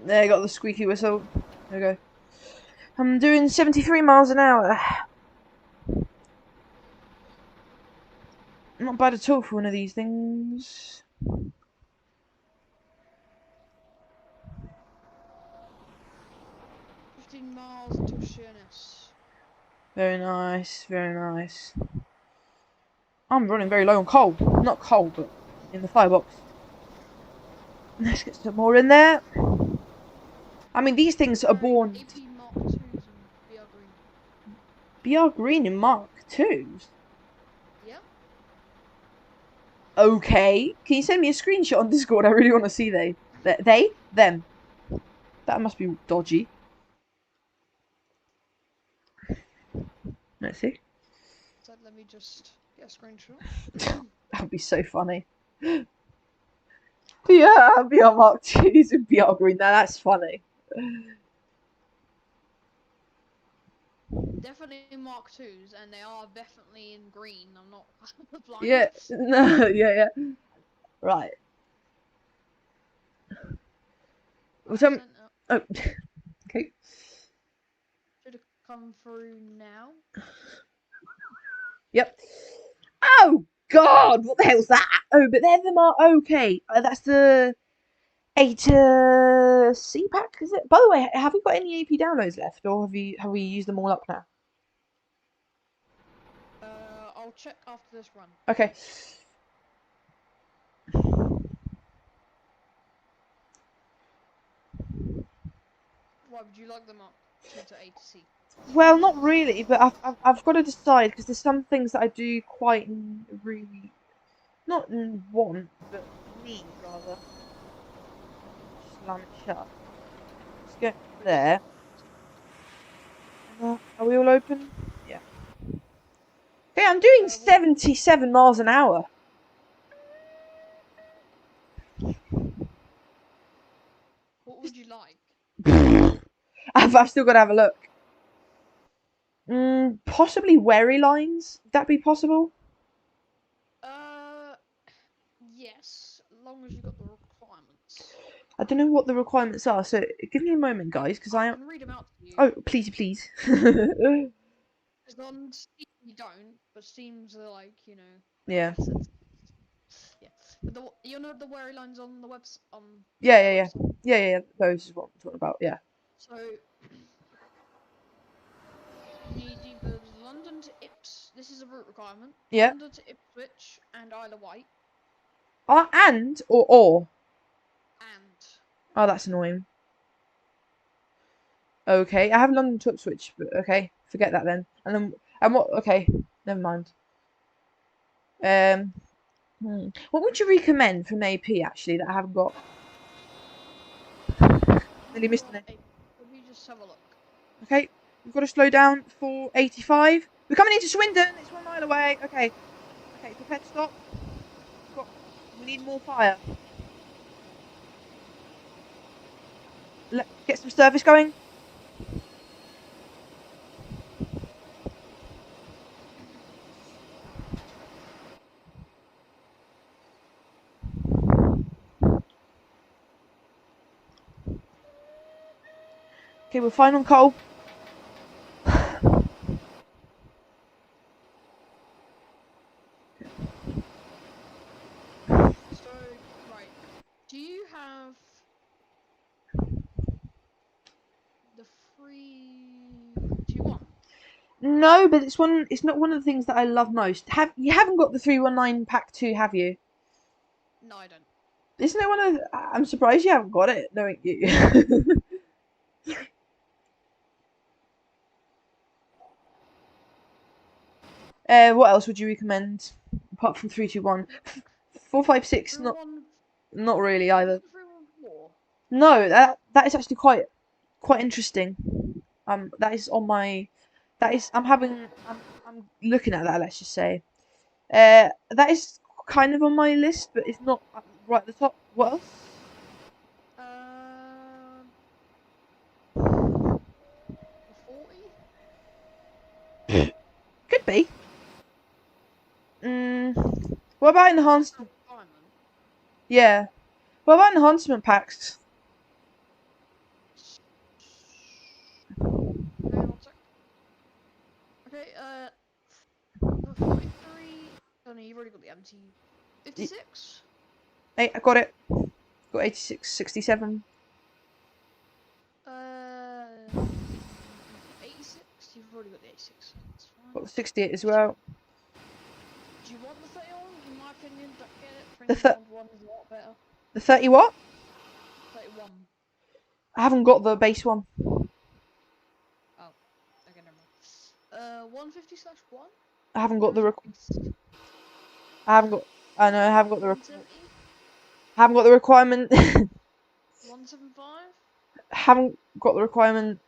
There, got the squeaky whistle. There we go. I'm doing 73 miles an hour. Not bad at all for one of these things. 15 miles until Sheerness. Very nice, very nice. I'm running very low on coal. Not coal, but in the firebox. Let's get some more in there. I mean, these things are born... AP Mark 2s and BR Green. BR Green in Mark 2s? Yep. Okay. Can you send me a screenshot on Discord? I really want to see them. That must be dodgy. Let's see. So let me just get a screenshot. That would be so funny. Yeah, BR Mark 2s and BR Green. Now that's funny. Definitely Mark 2s, and they are definitely in green. I'm not blind. Yeah. No. Yeah. Right. Well, tell me... Oh. Okay. Should have come through now. Yep. Oh God! What the hell's that? Oh, but they're the Mark. Okay, that's the A C pack, is it? By the way, have we got any AP downloads left, or have we used them all up now? I'll check after this run. Okay. Why would you like them up to A to C? Well, not really, but I've got to decide because there's some things that I do quite really not want, but need rather. Slam it shut. Let's get there. Are we all open? Yeah. Okay, I'm doing 77 miles an hour. What would you like? I've still got to have a look. Possibly Wherry lines. Would that be possible? Yes, as long as you got the requirements. I don't know what the requirements are, so give me a moment, guys, because I am. can read them out to you. Oh, please, please. As on Steam you don't, but Steam's are like, you know. Yeah. Yeah. But you know the worry lines on the webs on Yeah, their yeah, yeah, website? yeah, yeah. Those is what I'm talking about. Yeah. So you need either London to Ips. This is a route requirement. Yeah. London to Ipswich and Isle of Wight. And or. And Oh, that's annoying. Okay, I have London to Ipswich, but okay, forget that then. And what? Okay, never mind. What would you recommend from AP actually that I haven't got? Nearly missed an A. let me just have a look. Okay, we've got to slow down for 85. We're coming into Swindon. It's 1 mile away. Okay, prepare to stop. We need more fire. Get some service going. Okay, we're fine on coal. So, right. Do you have the free route 2-1? No, but it's one. It's not one of the things that I love most. You haven't got the 319 pack 2, have you? No, I don't. Isn't it one of? I'm surprised you haven't got it, knowing you. What else would you recommend apart from 321? 456. Not really either. 314. No, that is actually quite interesting. That is on my. That is I'm looking at that. Let's just say. That is kind of on my list, but it's not right at the top. What else? The 40? Could be. What about enhancement? Yeah. What about enhancement packs? Okay, 1 sec. Okay, the 43. Oh no, you've already got the MT. 56? Hey, I got it. Got 86, 67. 86? You've already got the 86. That's fine. Got the 68 as well. Do you want the 31? In my opinion, don't get it. The 21 is a lot better. the 30 what? 31. I haven't got the base one. Oh. Okay, never mind. 150/1? I haven't got the I haven't got. I know I haven't got the 170? haven't got the requirement. 175? Haven't got the requirement.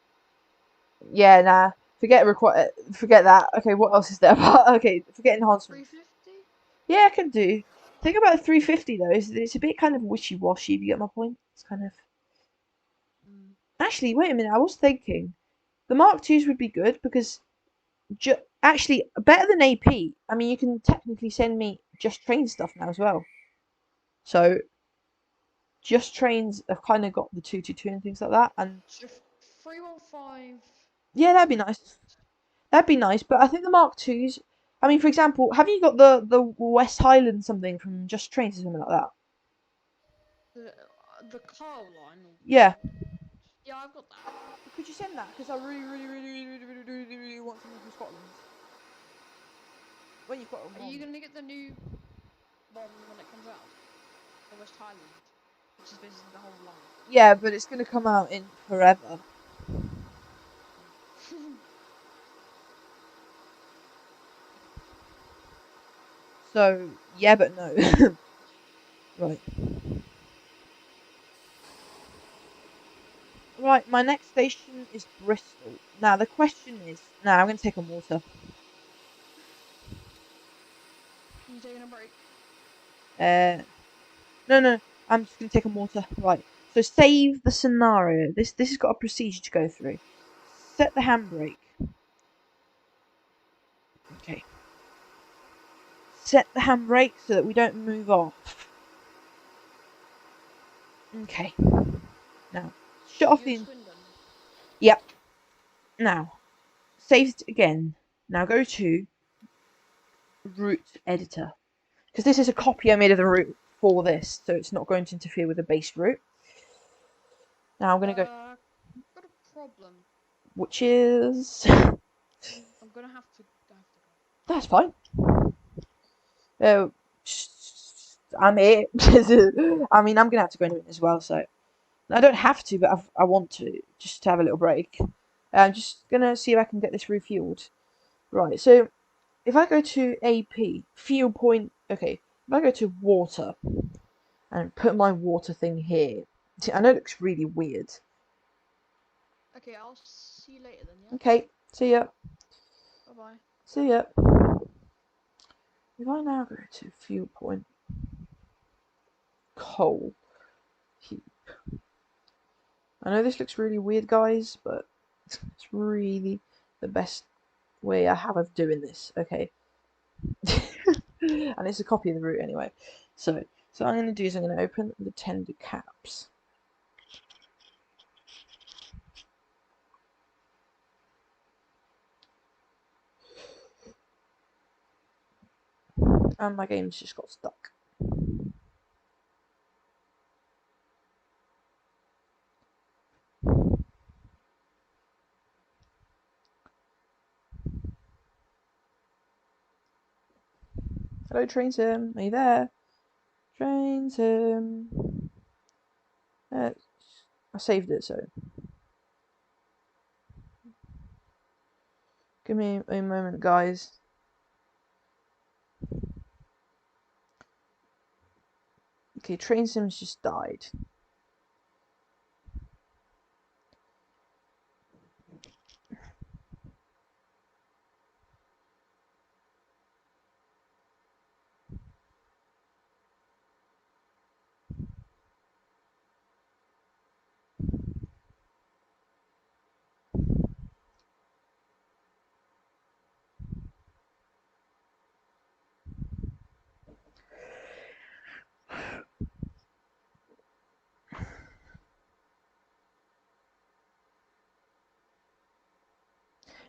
Yeah, nah. Forget that. Okay, what else is there? Okay, forget enhancement. 350? Yeah, I can do. Think about 350 though. It's a bit kind of wishy-washy. If you get my point, it's kind of. Actually, wait a minute. I was thinking the Mark Twos would be good because actually better than AP. I mean, you can technically send me just train stuff now as well. So just trains have kind of got the 222 and things like that, and 315. yeah, that'd be nice. That'd be nice, but I think the Mark Twos. I mean, for example, have you got the West Highland something from Just Trains or something like that? The Carl line? Yeah. Yeah, I've got that. Could you send that? Because I really want something from Scotland. When you've got Are you gonna get the new one when it comes out? The West Highland, which is basically the whole line. Yeah, but it's gonna come out in forever. So yeah, but no. Right. Right, my next station is Bristol. Now the question is, now I'm gonna take on water. You taking a break? No, I'm just gonna take on water. Right. So save the scenario. This has got a procedure to go through. Set the handbrake. Okay. Set the handbrake so that we don't move off. Okay. Now, shut off You the. Swindon. Yep. Now, save it again. Now go to route editor. Because this is a copy I made of the route for this, so it's not going to interfere with the base route. Now I'm going to go, Got a problem. which is. I'm gonna have to go. That's fine. Uh, I'm here. I mean, I'm going to have to go into it as well, so. I don't have to, but I want to, just to have a little break. I'm just going to see if I can get this refueled. Right, so if I go to AP, fuel point, okay, if I go to water and put my water thing here, see, I know it looks really weird. Okay, I'll see you later then, yeah? Okay, see ya, Bye bye. see ya. If I now go to fuel point, coal, heap. I know this looks really weird, guys, but it's really the best way I have of doing this. Okay. And it's a copy of the route anyway. So what I'm going to do is I'm going to open the tender caps. And my game's just got stuck. Hello, Train Sim. Are you there? Train Sim. I saved it, so. Give me a moment, guys. Okay, Train Sim's just died.